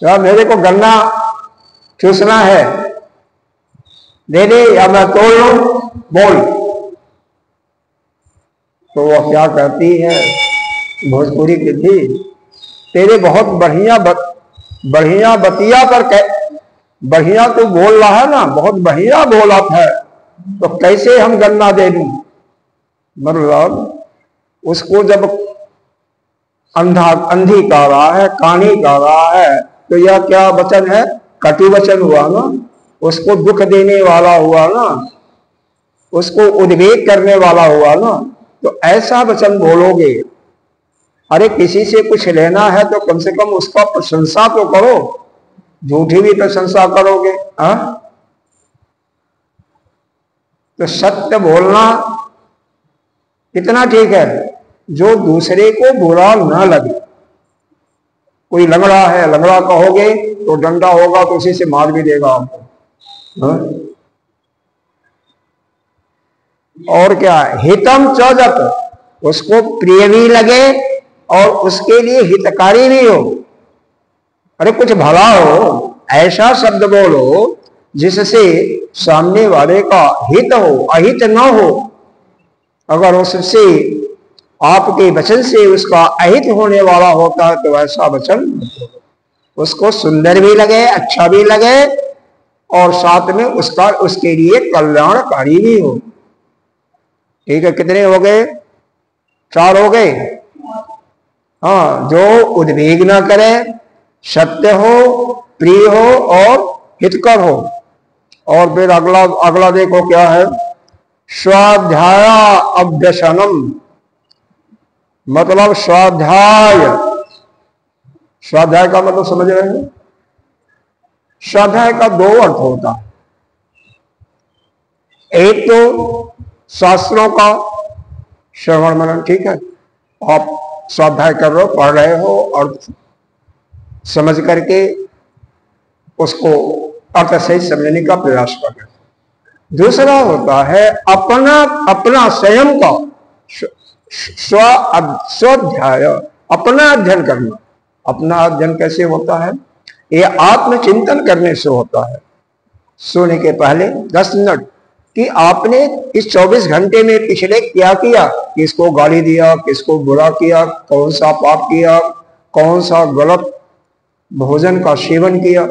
या मेरे को गन्ना चूसना है, दे दे या मैं तोड़ लूं, बोल। तो वो क्या कहती है, भोजपुरी की थी, तेरे बहुत बढ़िया बतिया पर बढ़िया तू बोल रहा है ना, बहुत बढ़िया बोला है, तो कैसे हम गन्ना दे दूं। मतलब उसको जब अंधी कह रहा है, कानी कह रहा है, तो यह क्या वचन है, कटु वचन हुआ ना, उसको दुख देने वाला हुआ ना, उसको उद्वेग करने वाला हुआ ना। तो ऐसा वचन बोलोगे, अरे किसी से कुछ लेना है तो कम से कम उसका प्रशंसा तो करो, झूठी भी प्रशंसा करोगे। हाँ, तो सत्य बोलना कितना ठीक है, जो दूसरे को बुरा ना लगे। कोई लंगड़ा है, लंगड़ा कहोगे तो डंडा होगा तो उसी से मार भी देगा आपको। हाँ? और क्या, हितम चौजत, उसको प्रिय भी लगे और उसके लिए हितकारी भी हो। अरे कुछ भला हो, ऐसा शब्द बोलो जिससे सामने वाले का हित हो, अहित न हो। अगर उससे आपके वचन से उसका अहित होने वाला होता है तो ऐसा वचन उसको सुंदर भी लगे, अच्छा भी लगे और साथ में उसका उसके लिए कल्याणकारी भी हो। ठीक है, कितने हो गए, 4 हो गए। हाँ, जो उद्वेग ना करे, सत्य हो, प्रिय हो और हितकर हो। और फिर अगला देखो क्या है, स्वाध्याय अभ्यसनम, मतलब स्वाध्याय का मतलब समझ रहे हैं। स्वाध्याय का 2 अर्थ होता है, एक तो शास्त्रों का श्रवण मनन, ठीक है, आप स्वाध्याय कर रहे हो, पढ़ रहे हो और समझ करके उसको अर्थ सही समझने का प्रयास कर रहे हो। दूसरा होता है अपना स्वयं का स्वाध्याय, अपना अध्ययन करना। अपना अध्ययन कैसे होता है, ये आत्मचिंतन करने से होता है। सोने के पहले 10 मिनट कि आपने इस 24 घंटे में पिछले क्या किया, किसको गाली दिया, किसको बुरा किया, कौन सा पाप किया, कौन सा गलत भोजन का सेवन किया।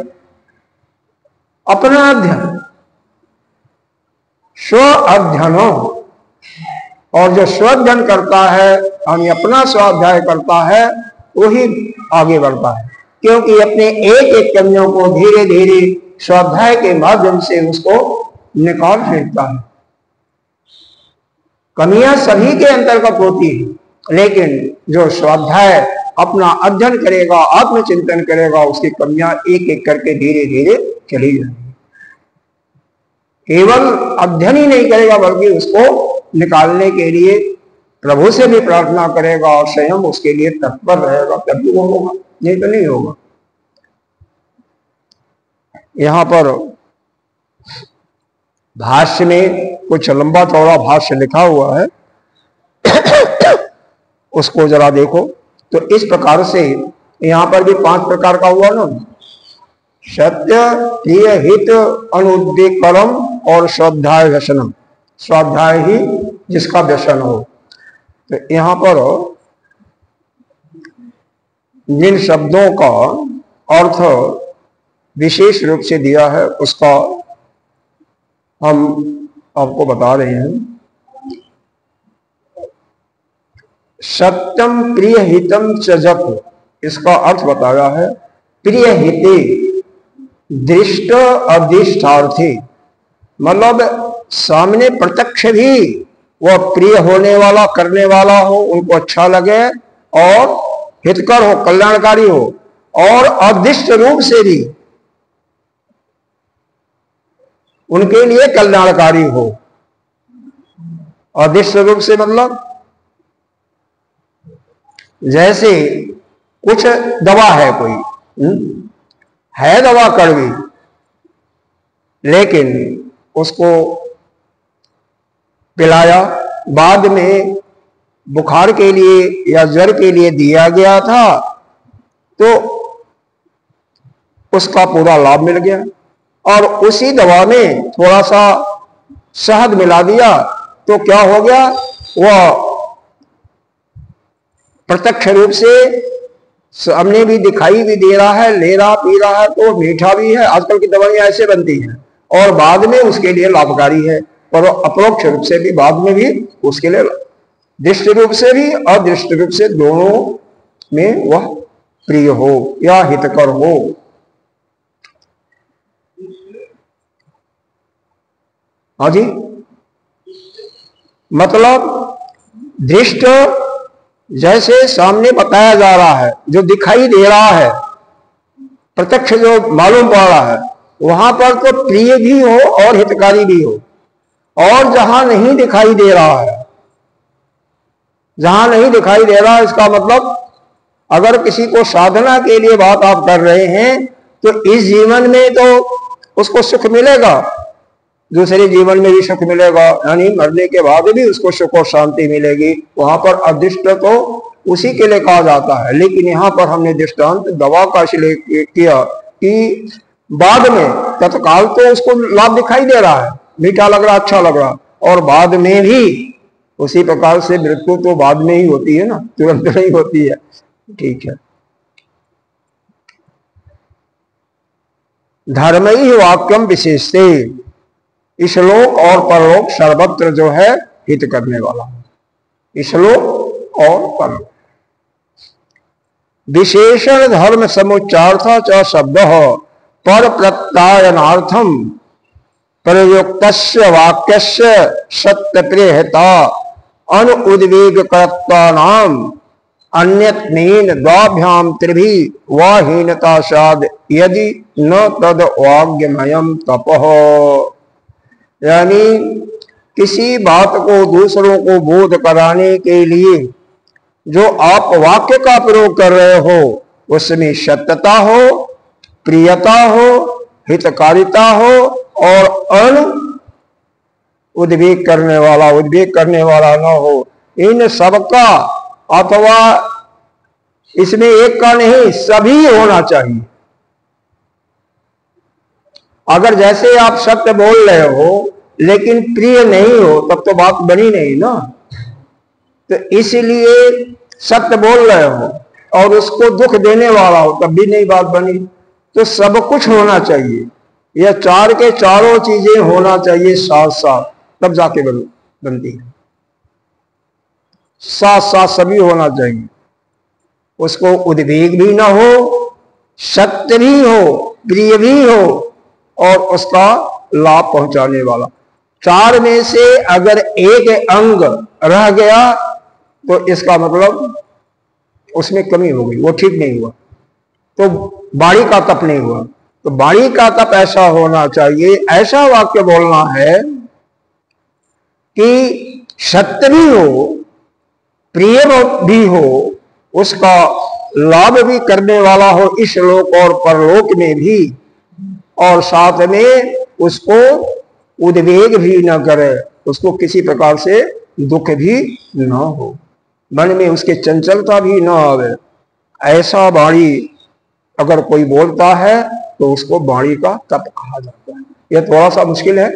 अपना अध्ययन, स्व अध्ययन। और जो स्वाध्ययन करता है यानी अपना स्वाध्याय करता है वही आगे बढ़ता है, क्योंकि अपने एक एक कमियों को धीरे धीरे स्वाध्याय के माध्यम से उसको निकाल फेंकता है। कमियां सभी के अंतर्गत होती है, लेकिन जो स्वाध्याय अपना अध्ययन करेगा, आत्मचिंतन करेगा, उसकी कमियां एक एक करके धीरे धीरे चली जाएंगी। केवल अध्ययन ही नहीं करेगा बल्कि उसको निकालने के लिए प्रभु से भी प्रार्थना करेगा और स्वयं उसके लिए तत्पर रहेगा, तभी वो होगा, नहीं तो नहीं होगा। यहां पर भाष्य में कुछ लंबा चौड़ा भाष्य लिखा हुआ है उसको जरा देखो तो इस प्रकार से यहां पर भी 5 प्रकार का हुआ ना, सत्य, प्रिय, हित, अनुद्वेगकरम और स्वाध्याय व्यसनम। स्वाध्याय ही जिसका व्यसन हो। तो यहां पर जिन शब्दों का अर्थ विशेष रूप से दिया है उसका हम आपको बता रहे हैं। सत्यम प्रिय हितम च जप, इसका अर्थ बताया है प्रिय हिते दृष्ट अधिष्ठार्थी, मतलब सामने प्रत्यक्ष भी वह प्रिय होने वाला, करने वाला हो, उनको अच्छा लगे और हितकर हो, कल्याणकारी हो, और अदृष्ट रूप से भी उनके लिए कल्याणकारी हो। अदृष्ट रूप से मतलब जैसे कुछ दवा है कोई, है दवा कड़वी, लेकिन उसको पिलाया, बाद में बुखार के लिए या ज्वर के लिए दिया गया था तो उसका पूरा लाभ मिल गया। और उसी दवा में थोड़ा सा शहद मिला दिया तो क्या हो गया, वह प्रत्यक्ष रूप से सामने भी दिखाई भी दे रहा है, ले रहा पी रहा है, तो मीठा भी है। आजकल की दवाइयां ऐसे बनती हैं और बाद में उसके लिए लाभकारी है, और अपरोक्ष रूप से भी बाद में भी उसके लिए दृष्टि रूप से भी अदृष्टि रूप से दोनों में वह प्रिय हो या हितकर हो। हाँ जी, मतलब दृष्ट जैसे सामने बताया जा रहा है, जो दिखाई दे रहा है, प्रत्यक्ष जो मालूम पड़ रहा है, वहां पर तो प्रिय भी हो और हितकारी भी हो। और जहां नहीं दिखाई दे रहा है, जहां नहीं दिखाई दे रहा है, इसका मतलब अगर किसी को साधना के लिए बात आप कर रहे हैं तो इस जीवन में तो उसको सुख मिलेगा, दूसरे जीवन में भी सुख मिलेगा, यानी मरने के बाद भी उसको सुख और शांति मिलेगी। वहां पर अदृष्ट तो उसी के लिए कहा जाता है, लेकिन यहाँ पर हमने दृष्टांत दवा का इसलिए किया कि बाद में तत्काल तो उसको लाभ दिखाई दे रहा है, मीठा लग रहा, अच्छा लग रहा, और बाद में भी उसी प्रकार से मृत्यु तो बाद में ही होती है ना, तुरंत नहीं होती है। ठीक है, धर्म ही वाक्यम विशेषते, इशलोक और परलोक सर्वत्र जो है हित करने वाला, इशलोक और परलोक। विशेषण धर्म समुच्चार्थ च शब्द पर प्रत्यायनार्थम प्रयुक्तस्य वाक्यस्य सत्य प्रियता अनुउद्वेग कर्तानाम अन्यत्नेन द्वाभ्याम त्रिभी वाहीनता साद यदि न तद वाग्यमयम तपः। यानी किसी बात को दूसरों को बोध कराने के लिए जो आप वाक्य का प्रयोग कर रहे हो, उसमें सत्यता हो, प्रियता हो, हितकारिता हो और अनु उद्वेग करने वाला न हो। इन सबका अथवा इसमें एक का नहीं, सभी होना चाहिए। अगर जैसे आप सत्य बोल रहे हो लेकिन प्रिय नहीं हो, तब तो बात बनी नहीं ना। तो इसलिए सत्य बोल रहे हो और उसको दुख देने वाला हो, तब भी नहीं बात बनी। तो सब कुछ होना चाहिए, यह चार के चारों चीजें होना चाहिए साथ साथ, तब जाके बनती है। साथ साथ सभी होना चाहिए, उसको उद्वेग भी ना हो, सत्य भी हो, प्रिय भी हो और उसका लाभ पहुंचाने वाला। चार में से अगर एक अंग रह गया तो इसका मतलब उसमें कमी हो गई, वो ठीक नहीं हुआ, तो बाड़ी का तप नहीं हुआ। तो बाड़ी का तप ऐसा होना चाहिए, ऐसा वाक्य बोलना है कि सत्य भी हो, प्रिय भी हो, उसका लाभ भी करने वाला हो इस लोक और परलोक में भी, और साथ में उसको उद्वेग भी न करे, उसको किसी प्रकार से दुख भी न हो, मन में उसके चंचलता भी न आवे। ऐसा वाणी अगर कोई बोलता है तो उसको वाणी का तप कहा जाता है। यह थोड़ा सा मुश्किल है,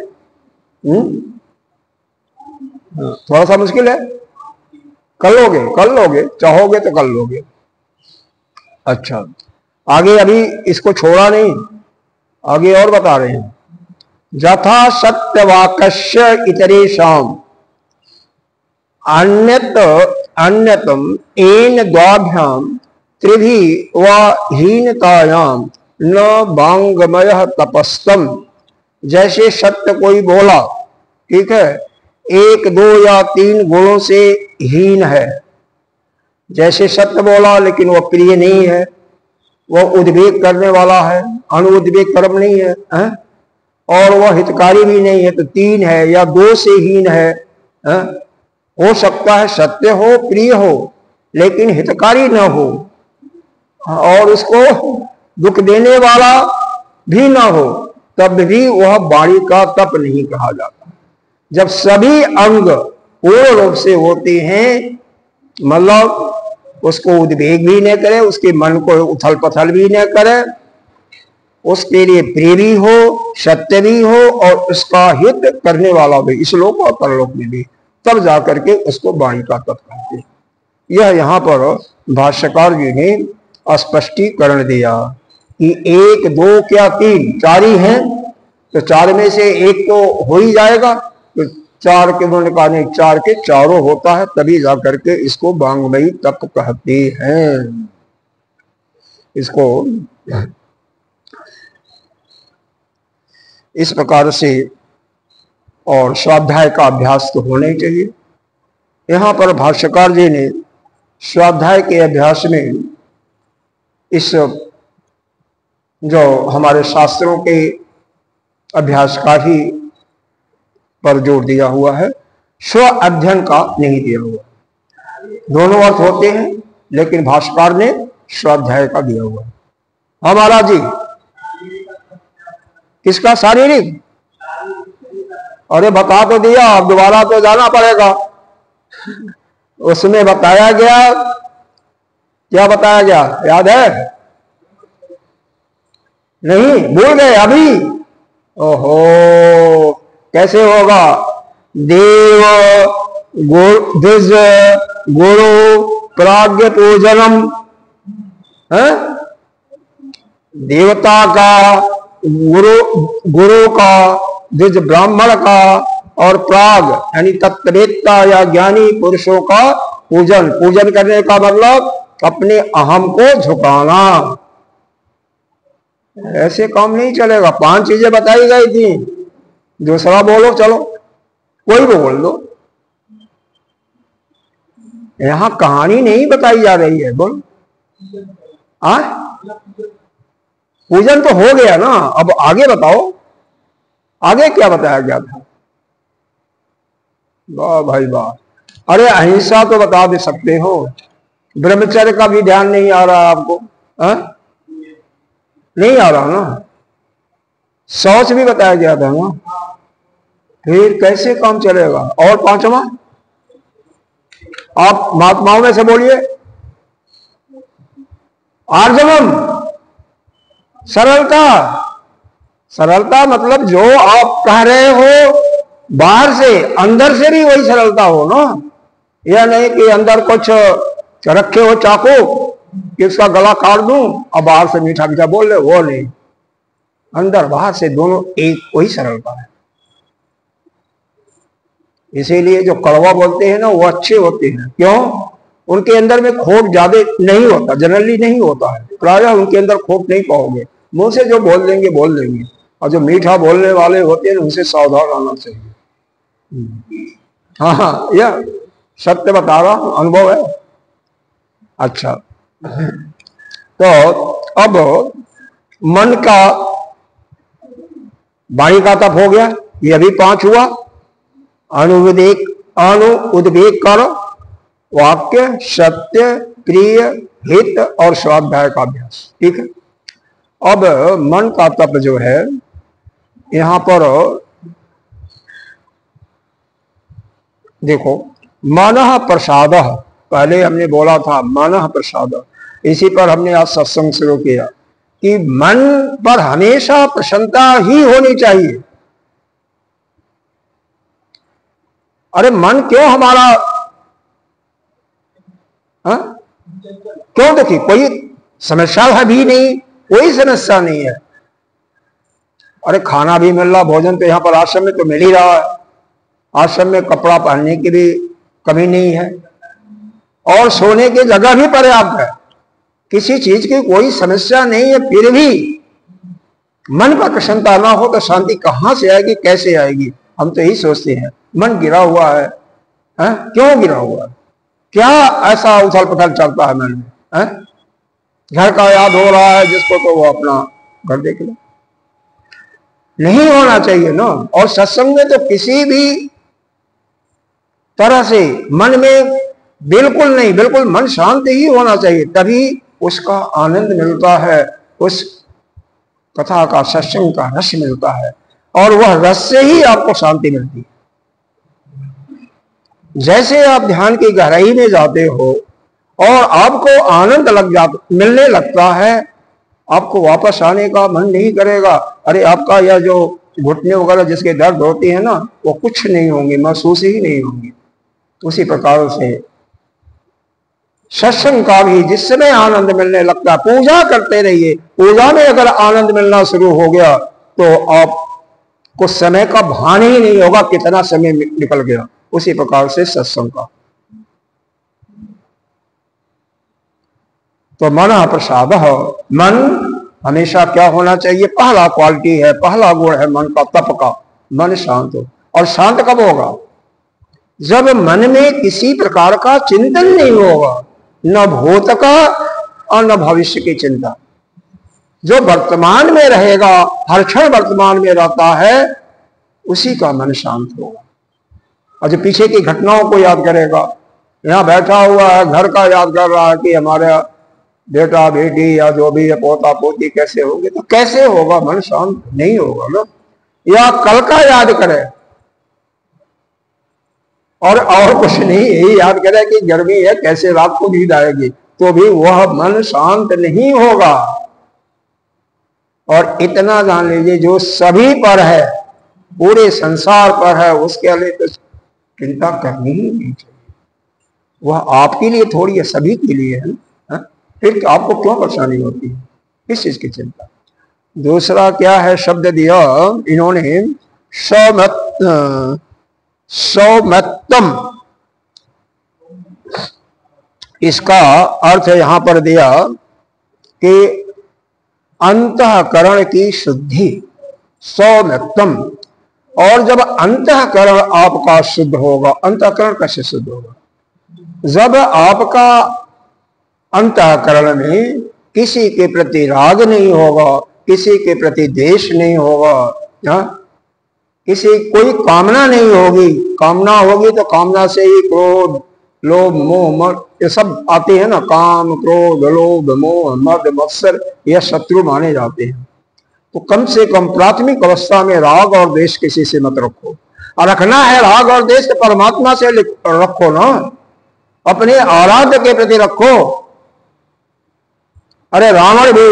थोड़ा सा मुश्किल है, कर लोगे, चाहोगे तो कर लोगे। अच्छा, आगे अभी इसको छोड़ा नहीं, आगे और बता रहे हैं। यथा सत्यवाक्यस्य इतरेषाम अन्यतम एन द्वाभ्याम त्रिभी व हीनतायाम न वांगमयः तपस्तम। जैसे सत्य कोई बोला, ठीक है, एक दो या तीन गुणों से हीन है, जैसे सत्य बोला लेकिन वह प्रिय नहीं है, वह उद्वेग करने वाला है, अनुउद्वेग कर्म नहीं है, और वह हितकारी भी नहीं है, तो तीन है या दो से हीन है। हो सकता है सत्य हो, प्रिय हो, लेकिन हितकारी न हो, और उसको दुख देने वाला भी ना हो, तब भी वह वाणी का तप नहीं कहा जाता। जब सभी अंग पूर्ण रूप से होते हैं, मतलब उसको उद्वेग भी न करे, उसके मन को उथल पथल भी न करे, उसके लिए प्रिय भी हो, सत्य भी हो और उसका हित करने वाला भी इस लोक और परलोक में भी, तब जाकर के उसको वाणी का तप कहते हैं। यह यहाँ पर भाष्यकार जी ने स्पष्टीकरण दिया कि एक, दो, क्या तीन, चार ही हैं, तो चार में से एक तो हो ही जाएगा, तो चार के उन्होंने कहा नहीं, चार के चारों होता है, तभी जाकर के इसको वांग्मयी तप कहते हैं। इसको इस प्रकार से और स्वाध्याय का अभ्यास तो होना ही चाहिए। यहाँ पर भाष्यकार जी ने स्वाध्याय के अभ्यास में इस जो हमारे शास्त्रों के अभ्यास का ही पर जोर दिया हुआ है, स्व अध्ययन का नहीं दिया हुआ। दोनों अर्थ होते हैं, लेकिन भाष्यकार ने स्वाध्याय का दिया हुआ है। हाँ महाराज जी, किसका? शारीरिक? अरे बता तो दिया, अब दोबारा तो जाना पड़ेगा। उसमें बताया गया, क्या बताया गया, याद है? नहीं, भूल गए अभी? ओहो, कैसे होगा? देव द्विज गुरु प्राज्ञ पूजनम, देवता का, गुरु का, द्विज ब्राह्मण का और प्राग यानी तत्वेत्ता या ज्ञानी पुरुषों का पूजन। पूजन करने का मतलब अपने अहम को झुकाना। ऐसे काम नहीं चलेगा। 5 चीजें बताई गई थी, दूसरा बोलो, चलो कोई भी बोल दो। यहां कहानी नहीं बताई जा रही है, बोल। पूजन तो हो गया ना, अब आगे बताओ, आगे क्या बताया गया था? वाह भाई वाह। अरे अहिंसा तो बता दे सकते हो, ब्रह्मचर्य का भी ध्यान नहीं आ रहा आपको? नहीं आ रहा ना। शौच भी बताया गया था ना, फिर कैसे काम चलेगा? और 5वां आप महात्माओं में से बोलिए। आर्जवम, सरलता। सरलता मतलब जो आप कह रहे हो बाहर से, अंदर से भी वही सरलता हो ना। यह नहीं कि अंदर कुछ रखे हो चाकू कि उसका गला काट दूं और बाहर से मीठा मीठा बोल रहे, वो नहीं। अंदर बाहर से दोनों एक, वही सरलता है। इसीलिए जो कड़वा बोलते हैं ना, वो अच्छे होते हैं। क्यों? उनके अंदर में खोट ज्यादा नहीं होता, जनरली नहीं होता है। प्रायः उनके अंदर खोट नहीं पाओगे। मुंह से जो बोल देंगे बोल देंगे, और जो मीठा बोलने वाले होते हैं उनसे सावधान रहना चाहिए। हाँ, यह सत्य बता रहा हूं, अनुभव है। अच्छा, तो अब मन का, वाणी का तप हो गया, ये अभी 5 हुआ। उद्वेग कर, वाक्य, सत्य, प्रिय, हित और स्वाध्याय का अभ्यास। ठीक है। अब मन का तप जो है, यहां पर देखो, मनः प्रसाद, पहले हमने बोला था मनः प्रसाद, इसी पर हमने आज सत्संग शुरू किया कि मन पर हमेशा प्रसन्नता ही होनी चाहिए। अरे मन क्यों हमारा, क्यों? देखिए, कोई समस्या है भी नहीं, कोई समस्या नहीं है। अरे खाना भी मिल रहा, भोजन तो यहां पर आश्रम में तो मिल ही रहा है। आश्रम में कपड़ा पहनने की भी कमी नहीं है, और सोने की जगह भी पर्याप्त है। किसी चीज की कोई समस्या नहीं है, फिर भी मन पर प्रसन्नता ना हो तो शांति कहां से आएगी, कैसे आएगी? हम तो यही सोचते हैं मन गिरा हुआ है, क्यों गिरा हुआ है? क्या ऐसा उथल पुथल चलता है मन में? घर का याद हो रहा है जिसको, तो वो अपना घर देख ले। नहीं होना चाहिए ना। और सत्संग में तो किसी भी तरह से मन में बिल्कुल नहीं, बिल्कुल मन शांत ही होना चाहिए, तभी उसका आनंद मिलता है। उस कथा का, सत्संग का रस मिलता है, और वह रस से ही आपको शांति मिलती है। जैसे आप ध्यान की गहराई में जाते हो और आपको आनंद मिलने लगता है, आपको वापस आने का मन नहीं करेगा। अरे आपका यह जो घुटने वगैरह जिसके दर्द होते हैं ना, वो कुछ नहीं होंगे, महसूस ही नहीं होंगे। उसी प्रकार से सत्संग का भी जिस समय आनंद मिलने लगता है, पूजा करते रहिए, पूजा में अगर आनंद मिलना शुरू हो गया तो आपको समय का भान ही नहीं होगा कितना समय निकल गया। उसी प्रकार से सत्संग का तो मन प्रसाद, मन हमेशा क्या होना चाहिए? पहला क्वालिटी है, पहला गुण है मन का, तप का। मन शांत हो। और शांत कब होगा? जब मन में किसी प्रकार का चिंतन नहीं होगा, न भूत का और न भविष्य की चिंता। जो वर्तमान में रहेगा, हर क्षण वर्तमान में रहता है, उसी का मन शांत होगा। और जो पीछे की घटनाओं को याद करेगा, यहां बैठा हुआ है, घर का याद कर रहा है कि हमारा बेटा बेटी या जो भी है पोता पोती कैसे होंगे, तो कैसे होगा? मन शांत नहीं होगा ना। या कल का याद करे और कुछ नहीं, यही याद करे कि गर्मी है, कैसे रात को नींद आएगी, तो भी वह मन शांत नहीं होगा। और इतना जान लीजिए, जो सभी पर है, पूरे संसार पर है, उसके लिए तो चिंता करनी ही नहीं चाहिए। वह आपके लिए थोड़ी है, सभी के लिए है। फिर आपको क्यों परेशानी होती है? किस चीज की चिंता? दूसरा क्या है शब्द दिया इन्होंने? सौमत्तम। इसका अर्थ यहां पर दिया कि अंतःकरण की शुद्धि, सौम्यत्तम। और जब अंतःकरण आपका शुद्ध होगा, अंतःकरण कैसे शुद्ध होगा? जब आपका अंतःकरण में किसी के प्रति राग नहीं होगा, किसी के प्रति द्वेष नहीं होगा, किसी कोई कामना नहीं होगी। कामना होगी तो कामना से ही क्रोध, लोभ, मोह, मद ये सब आते हैं ना। काम, क्रोध, लोभ, मोह, मद, मत्सर यह शत्रु माने जाते हैं। तो कम से कम प्राथमिक अवस्था में राग और द्वेष किसी से मत रखो। और रखना है राग और द्वेष तो परमात्मा से रखो ना, अपने आराध्य के प्रति रखो। अरे रावण भी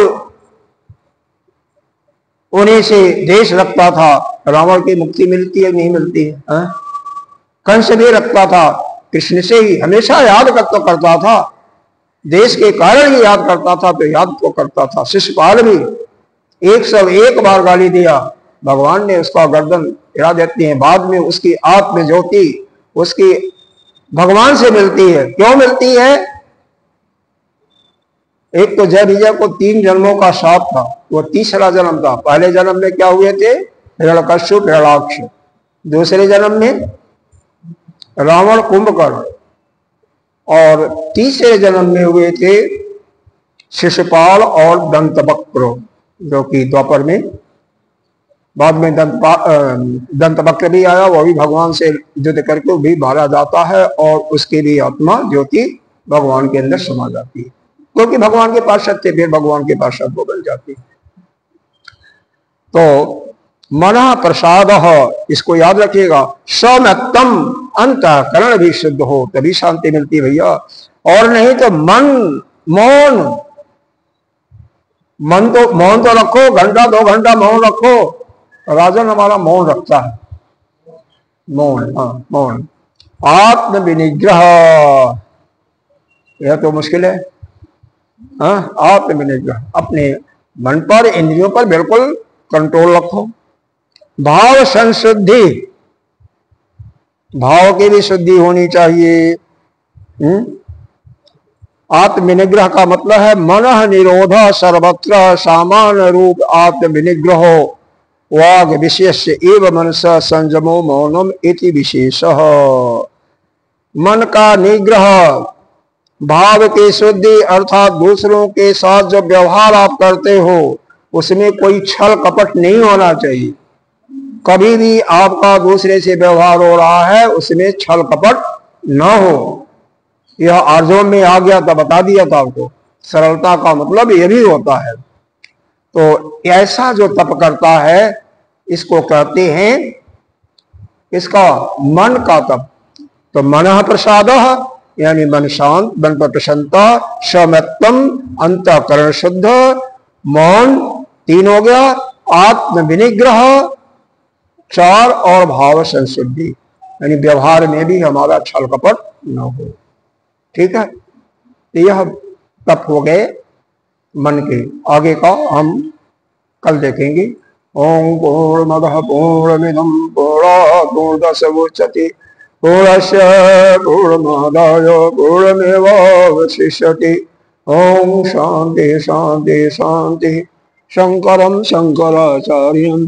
उन्हीं से देश रखता था, रावण की मुक्ति मिलती है नहीं मिलती है? कंस भी रखता था, कृष्ण से ही हमेशा याद करता था, देश के कारण ही याद करता था, तो याद तो करता था। शिशुपाल भी 101 बार गाली दिया, भगवान ने उसका गर्दन गिरा देती है। बाद में उसकी आत्म ज्योति उसकी भगवान से मिलती है। क्यों मिलती है? एक तो जय विजय को 3 जन्मों का साथ था, वो तीसरा जन्म था। पहले जन्म में क्या हुए थे? हिरण्यकश्यप, हिरण्याक्ष। दूसरे जन्म में रावण, कुंभकर्ण। और तीसरे जन्म में हुए थे शिशुपाल और दंतवक्र, जो कि द्वापर में, बाद में दंतवक्र भी आया, वो भी भगवान से युद्ध करके वो भी मारा जाता है, और उसकी भी आत्मा ज्योति भगवान के अंदर समा जाती है, क्योंकि भगवान के पार्षद थे, फिर भगवान के पार्षद वो बन जाती है। तो मन प्रसाद, इसको याद रखिएगा। सौम्यत्तम, अंतःकरण भी शुद्ध हो तभी शांति मिलती भैया। और नहीं तो मौन तो रखो, घंटा 2 घंटा मौन रखो। राजन हमारा मौन रखता है, मौन, हाँ मौन। आत्म विनिग्रह, यह तो मुश्किल है। आत्म विनिग्रह, अपने मन पर, इंद्रियों पर बिल्कुल कंट्रोल रखो। भाव संशुद्धि, भाव की भी शुद्धि होनी चाहिए। आत्म विनिग्रह का मतलब है मन निरोध सर्वत्र सामान्य रूप आत्म विनिग्रहो वाग विशेष एव मनसा संयमो मौनम इति विशेषः। मन का निग्रह, भाव की शुद्धि अर्थात दूसरों के साथ जो व्यवहार आप करते हो उसमें कोई छल कपट नहीं होना चाहिए। कभी भी आपका दूसरे से व्यवहार हो रहा है उसमें छल कपट न हो। यह आर्जों में आ गया था, बता दिया था आपको। सरलता का मतलब यह भी होता है। तो ऐसा जो तप करता है इसको कहते हैं, इसका मन का तप। तो मन प्रसाद यानी मन शांत, मन पर प्रसन्नता, सौम्यत्वम, अंतःकरण शुद्ध, मौन 3 हो गया, आत्म विनिग्रह 4 और भाव संशुद्धि, यानी व्यवहार में भी हमारा छल कपट न हो। ठीक है, यह तप हो गए मन के। आगे का हम कल देखेंगे। ओम पूर्णमदः पूर्णमिदं पूर्णात् पूर्णमुदच्यते पूर्णस्य पूर्णमादाय पूर्णमेवावशिष्यते। ओम शांति शांति शांति। शंकरं शंकराचार्यं